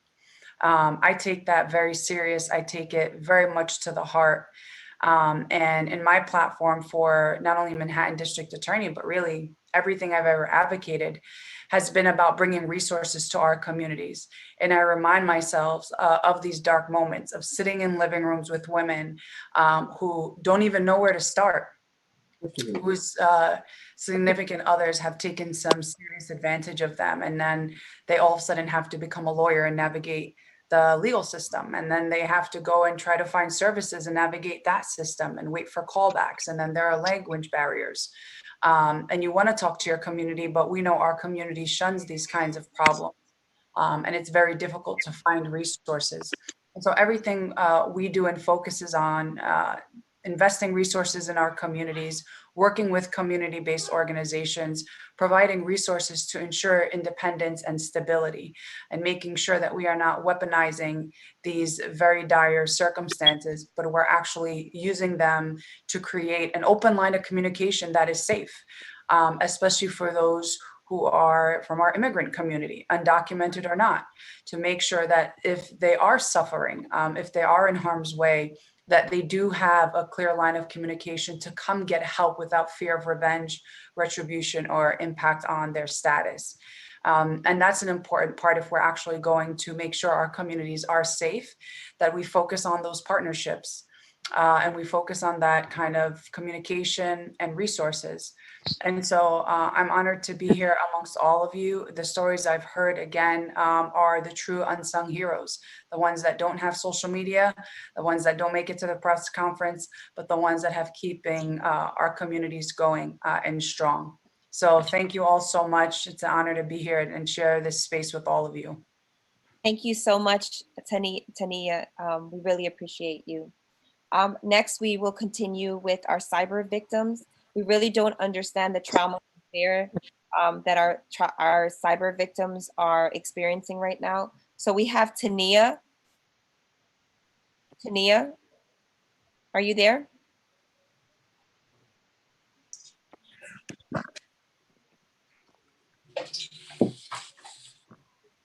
I take that very serious. I take it very much to the heart. And in my platform for not only Manhattan District Attorney, but really everything I've ever advocated has been about bringing resources to our communities. And I remind myself of these dark moments of sitting in living rooms with women who don't even know where to start, whose significant others have taken some serious advantage of them. And then they all of a sudden have to become a lawyer and navigate the legal system. And then they have to go and try to find services and navigate that system and wait for callbacks. And then there are language barriers. And you want to talk to your community, but we know our community shuns these kinds of problems. And it's very difficult to find resources. And so everything we do and focuses on investing resources in our communities, working with community-based organizations, providing resources to ensure independence and stability, and making sure that we are not weaponizing these very dire circumstances, but we're actually using them to create an open line of communication that is safe, especially for those who are from our immigrant community, undocumented or not, to make sure that if they are suffering, if they are in harm's way, that they do have a clear line of communication to come get help without fear of revenge, retribution, or impact on their status. And that's an important part if we're actually going to make sure our communities are safe, that we focus on those partnerships and we focus on that kind of communication and resources. And so I'm honored to be here amongst all of you. The stories I've heard, again, are the true unsung heroes, the ones that don't have social media, the ones that don't make it to the press conference, but the ones that have keeping our communities going and strong. So thank you all so much. It's an honor to be here and share this space with all of you. Thank you so much, Tania. We really appreciate you. Next, we will continue with our cyber victims. We really don't understand the trauma and fear that our cyber victims are experiencing right now. So we have Tania. Tania, are you there?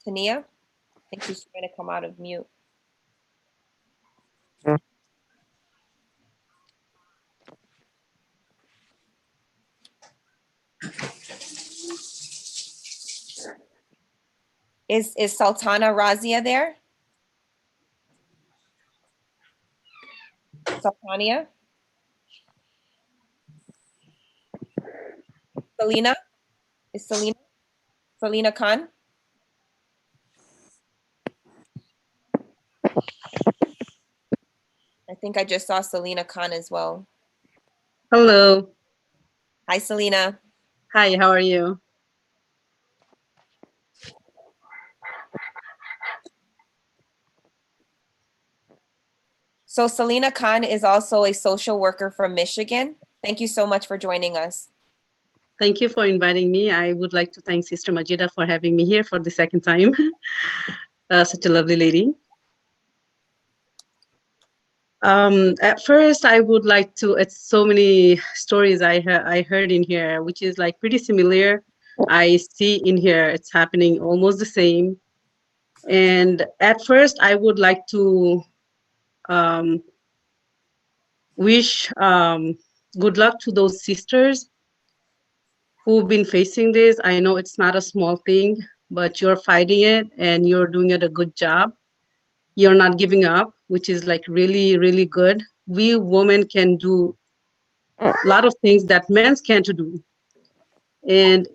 Tania, I think she's trying to come out of mute. Is Sultana Razia there? Sultania? Selena? Is Selena Khan? I think I just saw Selena Khan as well. Hello. Hi, Selena. Hi, how are you? So Selena Khan is also a social worker from Michigan. Thank you so much for joining us. Thank you for inviting me. I would like to thank Sister Majida for having me here for the second time. Such a lovely lady. At first, I would like to, it's so many stories I heard in here, which is like pretty similar. I see in here, it's happening almost the same. And at first, I would like to wish good luck to those sisters who've been facing this. I know it's not a small thing, but you're fighting it and you're doing it a good job. You're not giving up, which is like really, really good. We women can do a lot of things that men can't do. And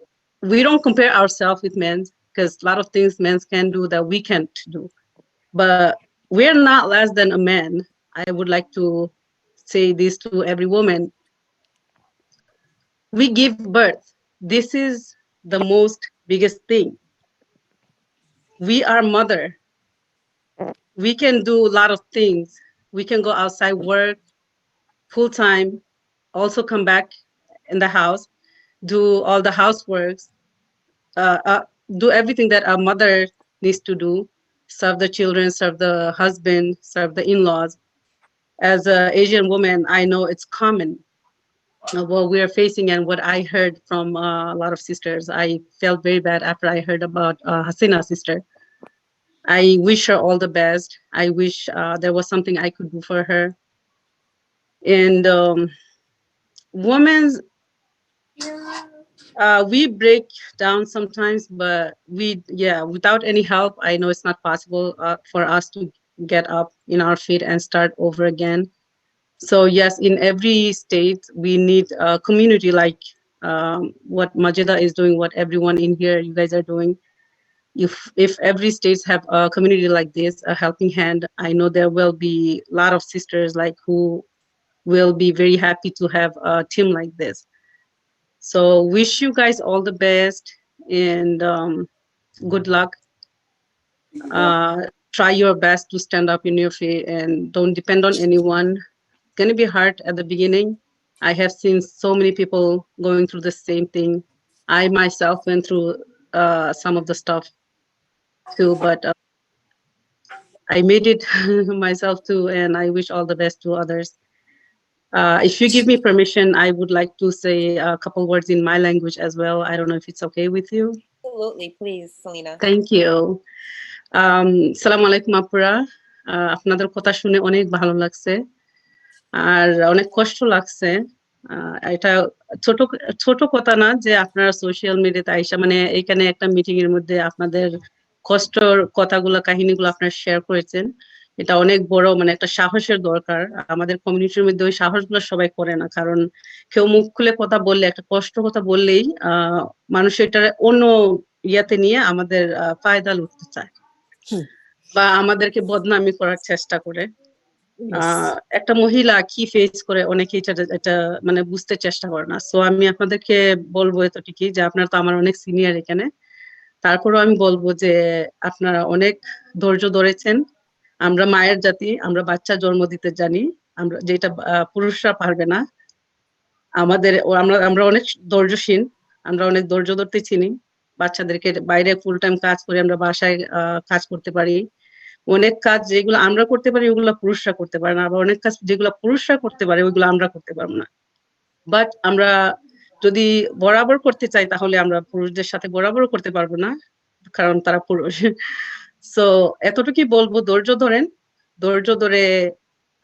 we don't compare ourselves with men because a lot of things men can do that we can't do. But we're not less than a man. I would like to say this to every woman. We give birth. This is the most biggest thing. We are mother. we can do a lot of things. We can go outside, work full time, also come back in the house, do all the houseworks, uh, uh, do everything that a mother needs to do, serve the children, serve the husband, serve the in-laws. As an Asian woman, I know it's common what we are facing and what I heard from a lot of sisters. I felt very bad after I heard about Hasina's sister. I wish her all the best. I wish there was something I could do for her. And women's, we break down sometimes, but without any help, I know it's not possible for us to get up in our feet and start over again. So yes, in every state, we need a community like what Majida is doing, what everyone in here, you guys are doing. If every state have a community like this, a helping hand, I know there will be a lot of sisters like who will be very happy to have a team like this. So wish you guys all the best and good luck. Try your best to stand up in your feet and don't depend on anyone. It's going to be hard at the beginning. I have seen so many people going through the same thing. I myself went through some of the stuff too, but I made it myself too, and I wish all the best to others. If you give me permission, I would like to say a couple words in my language as well. I don't know if it's okay with you. Absolutely, please, Selena. Thank you. Assalamu alaikum আপুরা, আপনাদের কথা শুনে অনেক ভালো লাগছে আর অনেক কষ্ট লাগছে। এটা ছোট ছোট কথা না যে আপনারা সোশ্যাল মিডিয়াতে আইসা মানে এখানে একটা মিটিং এর মধ্যে আপনাদের কষ্টর কথাগুলো কাহিনীগুলো আপনারা শেয়ার করেছেন। এটা অনেক বড় মানে একটা সাহসের দরকার। আমাদের কমিউনিটির মধ্যে ওই সাহসগুলো সবাই করে না, কারণ কেউ মুখ খুলে কথা বললে, একটা কষ্ট কথা বললেই মানুষ এটা অন্য ইয়াতে নিয়ে আমাদের ফায়দা লুটতে চায় বা আমাদেরকে বদনামি করার চেষ্টা করে। একটা মহিলা কি ফেস করে অনেকে এটা মানে বুঝতে চেষ্টা করে না। সো আমি আপনাদেরকে বলবো এতটুকুই যে আপনারা তো আমার অনেক সিনিয়র এখানে, তারপরেও আমি বলবো যে আপনারা অনেক ধৈর্য ধরেছেন। আমরা মায়ের জাতি, আমরা বাচ্চা জন্ম দিতে জানি, আমরা যেটা পুরুষরা পারবে না। আমরা অনেক ধৈর্যশীল, আমরা অনেক ধৈর্য ধরতে চিনি। বাচ্চাদেরকে বাইরে ফুল টাইম কাজ করে আমরা বাসায় কাজ করতে পারি। অনেক কাজ যেগুলো আমরা করতে পারি ওগুলো পুরুষরা করতে পারে না, আবার অনেক কাজ যেগুলো পুরুষরা করতে পারে ওইগুলো আমরা করতে পারবো না। বাট আমরা যদি বরাবর করতে চাই তাহলে আমরা পুরুষদের সাথে বরাবরও করতে পারবো না, কারণ তারা পুরুষ। সো এতটুকুই বলবো, ধৈর্য ধরেন, ধৈর্য ধরে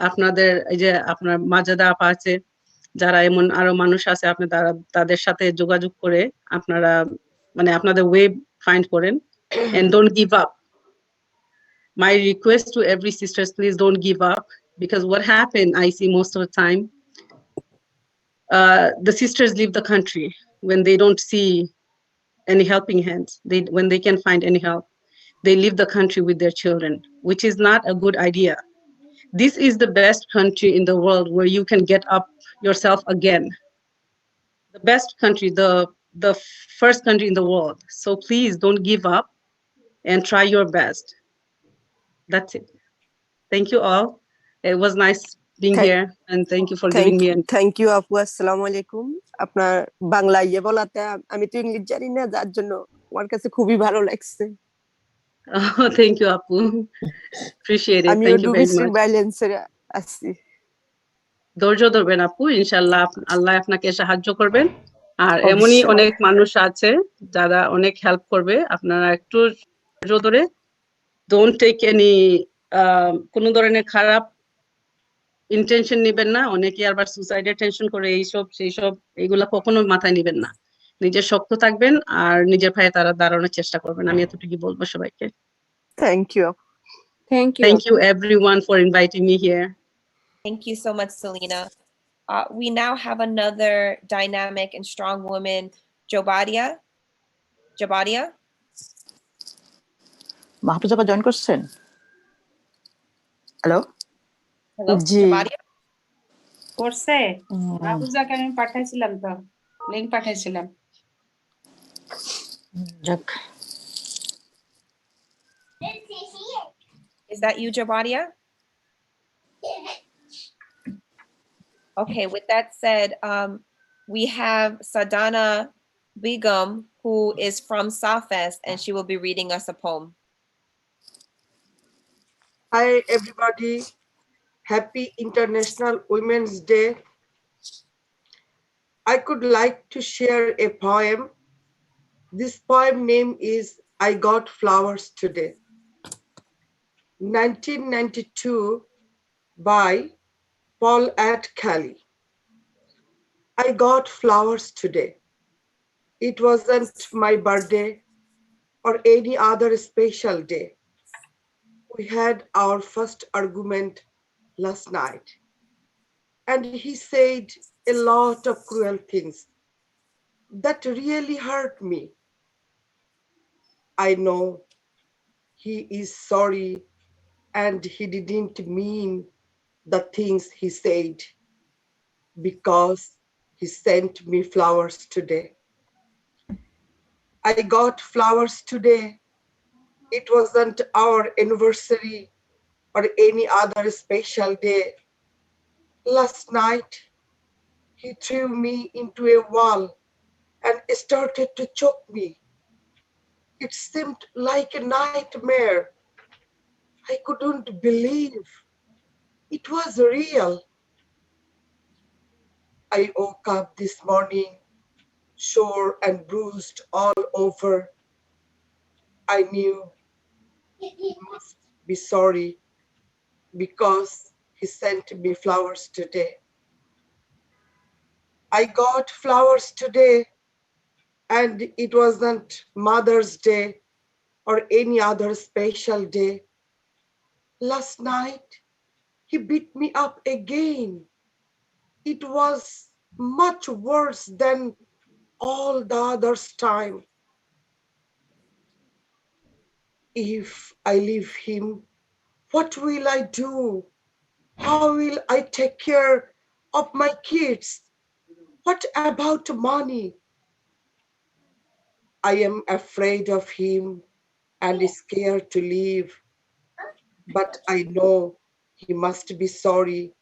আপনাদের এই যে আপনার মাজাদা আপা আছে, যারা এমন আরো মানুষ আছে, আপনি তাদের সাথে যোগাযোগ করে আপনারা মানে আপনাদের ওয়ে ফাইন্ড করেন and don't give up. My request to every sisters, please don't give up, because what happened, I see most of the time, the sisters leave the country when they don't see any helping hands. When they can't find any help, they leave the country with their children, which is not a good idea. This is the best country in the world where you can get up yourself again. The best country, the first country in the world. So please don't give up and try your best. That's it. Thank you all. It was nice being here, and thank you for giving me an thank you আপু। আসসালামু আলাইকুম। আপনার বাংলা বলাতে আমি তো English জানি না, যার জন্য আমার কাছে খুবই ভালো লাগছে। Oh, thank you আপু, appreciate it. Thank you very much. ভায়োলেন্সের আছি। ধৈর্য ধরবেন আপু, ইনশাআল্লাহ আল্লাহ আপনাকে সাহায্য করবেন। আর এমনই অনেক মানুষ আছে যারা অনেক হেল্প করবে। আপনারা একটু ধৈর্য ধরে, ডোন্ট টেক এনি কোনো ধরনের খারাপ ইন্টেনশন নেবেন না। অনেকে আবার সুসাইডের টেনশন করে এইসব সেইসব, এইগুলা কখনো মাথায় নেবেন না। নিজের শক্ত থাকবেন আর নিজের পায়ে তারা দাঁড়ানোর চেষ্টা করবেন। আমি এতটুকু বলবো সবাইকে। Thank you. Thank you everyone for inviting me here. Thank you so much, Selena. We now have another dynamic and strong woman, Jobadia. মাহফুজাবা জয়েন করছেন? হ্যালো জি করছে। মাহফুজাকে আমি পাঠাইছিলাম, তো লিংক পাঠাইছিলাম। যাক, Is that you, Jabadia? Okay, with that said, we have Sadana Begum, who is from Southwest, and she will be reading us a poem. Hi, everybody. Happy International Women's Day. I could like to share a poem. This poem name is I Got Flowers Today. 1992 by Paul at Kelly. I got flowers today. It wasn't my birthday or any other special day. We had our first argument last night, and he said a lot of cruel things that really hurt me. I know he is sorry and he didn't mean the things he said because he sent me flowers today. I got flowers today. It wasn't our anniversary or any other special day. Last night, he threw me into a wall and started to choke me. It seemed like a nightmare. I couldn't believe it was real. I woke up this morning sore and bruised all over. I knew he must be sorry because he sent me flowers today. I got flowers today, and it wasn't Mother's Day or any other special day. Last night, he beat me up again. It was much worse than all the others' time. If I leave him, what will I do? How will I take care of my kids? What about money? I am afraid of him and scared to leave. But I know he must be sorry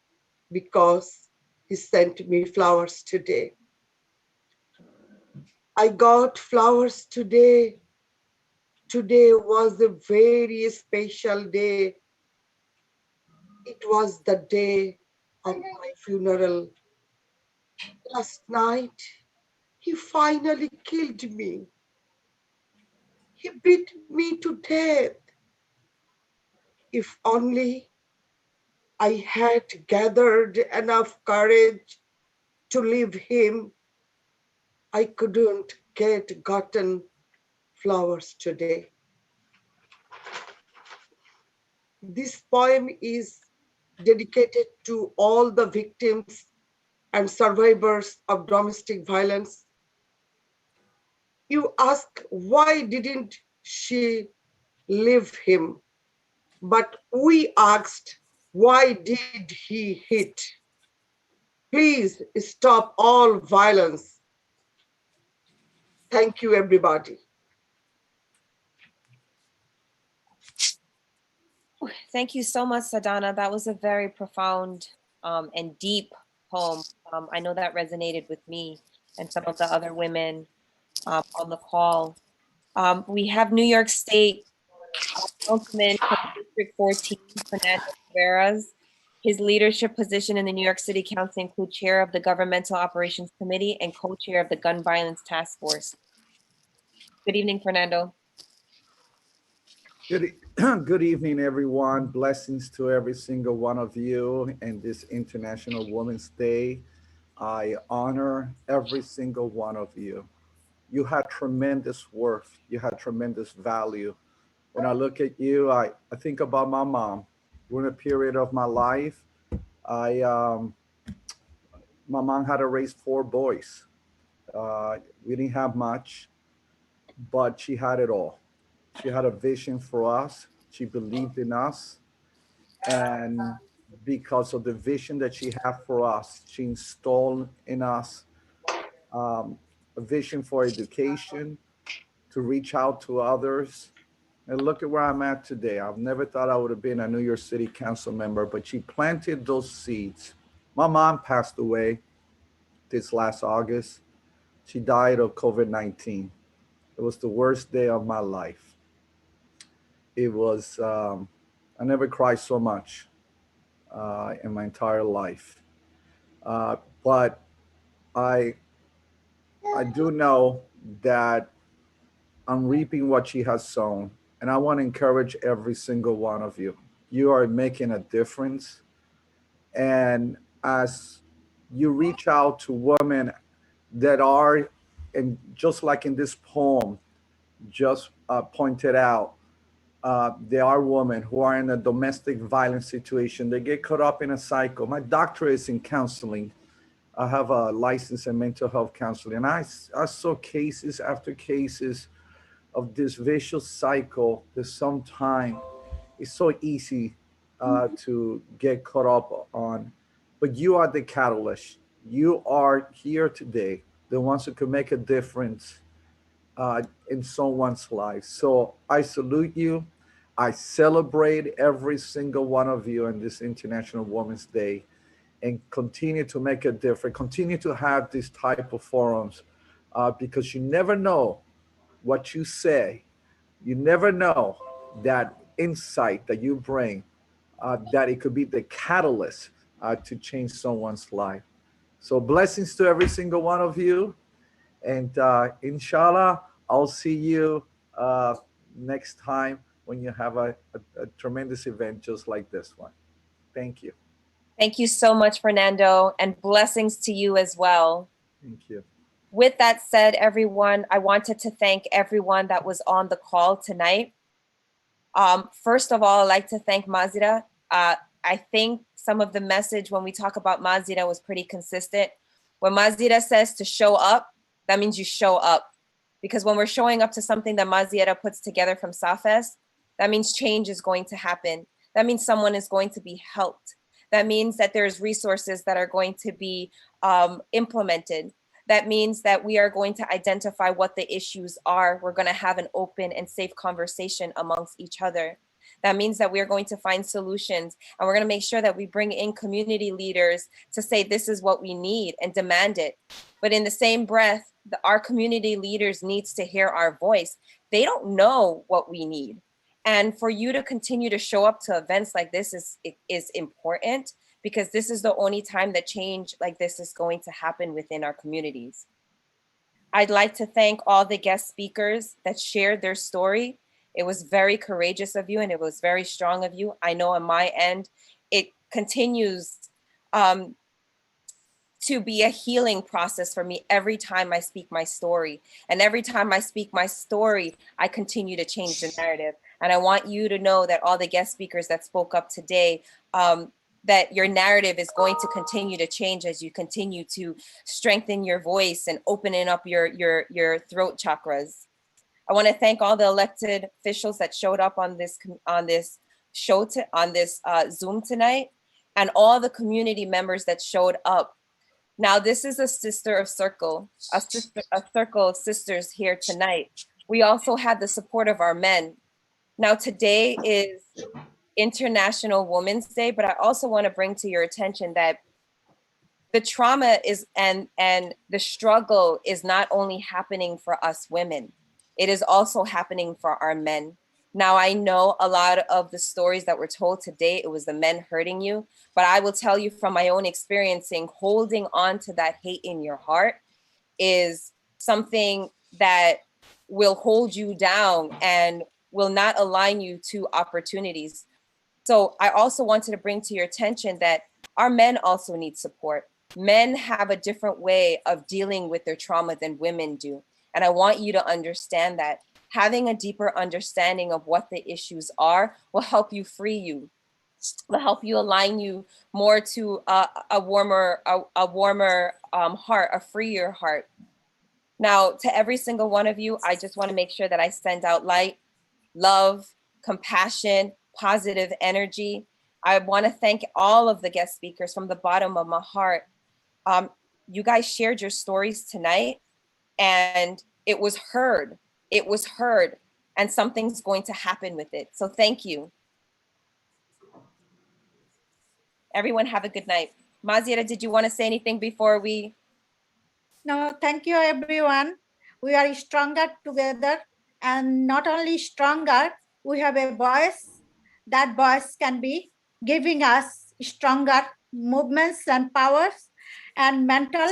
because he sent me flowers today. I got flowers today. Today was a very special day. It was the day of my funeral. Last night, he finally killed me. He beat me to death. If only I had gathered enough courage to leave him, I couldn't get gotten flowers today. This poem is dedicated to all the victims and survivors of domestic violence. You ask, why didn't she leave him? But we asked, why did he hit? Please stop all violence. Thank you, everybody. Thank you so much, Sadana. That was a very profound and deep poem. I know that resonated with me and some of the other women on the call. We have New York State Councilman from District 14, Fernando Taveras. His leadership position in the New York City Council include chair of the Governmental Operations Committee and co-chair of the Gun Violence Task Force. Good evening, Fernando. Good evening, everyone. Blessings to every single one of you in this International Women's Day. I honor every single one of you. You had tremendous worth. You had tremendous value. When I look at you, I think about my mom. During a period of my life, my mom had to raise 4 boys. We didn't have much, but she had it all. She had a vision for us. She believed in us. And because of the vision that she had for us, she installed in us a vision for education, to reach out to others, And look at where I'm at today. I've never thought I would have been a New York City council member, but she planted those seeds. My mom passed away this last August. She died of COVID-19. It was the worst day of my life. It was, I never cried so much in my entire life. But I, I do know that I'm reaping what she has sown. And I want to encourage every single one of you. You are making a difference. And as you reach out to women that are, and just like in this poem, just pointed out, there are women who are in a domestic violence situation. They get caught up in a cycle. My doctorate is in counseling. I have a license in mental health counseling. And I saw cases after cases of this vicious cycle that sometimes it's so easy to get caught up on. But you are the catalyst. You are here today, the ones who can make a difference in someone's life. So I salute you. I celebrate every single one of you on this International Women's Day, and continue to make a difference. Continue to have these type of forums because you never know what you say. You never know that insight that you bring, that it could be the catalyst to change someone's life. So blessings to every single one of you. And inshallah, I'll see you next time when you have a tremendous event just like this one. Thank you. Thank you so much, Fernando, and blessings to you as well. Thank you. With that said, everyone, I wanted to thank everyone that was on the call tonight. First of all, I'd like to thank Mazira. I think some of the message when we talk about Mazira was pretty consistent. When Mazira says to show up, that means you show up. Because when we're showing up to something that Mazira puts together from SAFES, that means change is going to happen. That means someone is going to be helped. That means that there's resources that are going to be implemented. That means that we are going to identify what the issues are. We're going to have an open and safe conversation amongst each other. That means that we are going to find solutions, and we're going to make sure that we bring in community leaders to say this is what we need and demand it. But in the same breath, our community leaders needs to hear our voice. They don't know what we need. And for you to continue to show up to events like this is important, because this is the only time that change like this is going to happen within our communities. I'd like to thank all the guest speakers that shared their story. It was very courageous of you, and it was very strong of you. I know on my end, it continues to be a healing process for me every time I speak my story. And every time I speak my story, I continue to change the narrative. And I want you to know that all the guest speakers that spoke up today, that your narrative is going to continue to change as you continue to strengthen your voice and opening up your throat chakras. I want to thank all the elected officials that showed up on this Zoom tonight, and all the community members that showed up. Now, this is a circle of sisters here tonight. We also had the support of our men. Now, today is International Women's Day, but I also want to bring to your attention that the trauma is and the struggle is not only happening for us women, it is also happening for our men. Now, I know a lot of the stories that were told today, it was the men hurting you, but I will tell you from my own experiencing, holding on to that hate in your heart is something that will hold you down and will not align you to opportunities. So I also wanted to bring to your attention that our men also need support. Men have a different way of dealing with their trauma than women do. And I want you to understand that having a deeper understanding of what the issues are will help you free you, will help you align you more to a warmer heart, a freer heart. Now, to every single one of you, I just want to make sure that I send out light, love, compassion, positive energy. I want to thank all of the guest speakers from the bottom of my heart. You guys shared your stories tonight, and it was heard. It was heard. and something's going to happen with it. So thank you. Everyone have a good night. Maziera, did you want to say anything before we? No, thank you, everyone. We are stronger together, and not only stronger, we have a voice. That voice can be giving us stronger movements and powers and mental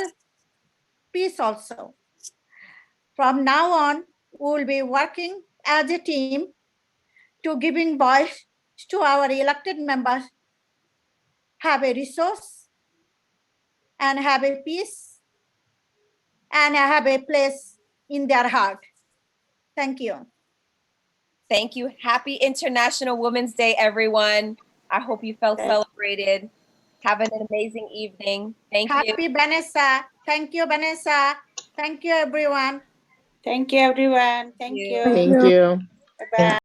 peace also. From now on, we will be working as a team to giving voice to our elected members, have a resource and have a peace and have a place in their heart. Thank you. Thank you. Happy International Women's Day, everyone. I hope you felt celebrated. Have an amazing evening. Thank you. Happy Vanessa. Thank you, Vanessa. Thank you, everyone. Thank you, everyone. Thank you. Thank you. Bye-bye.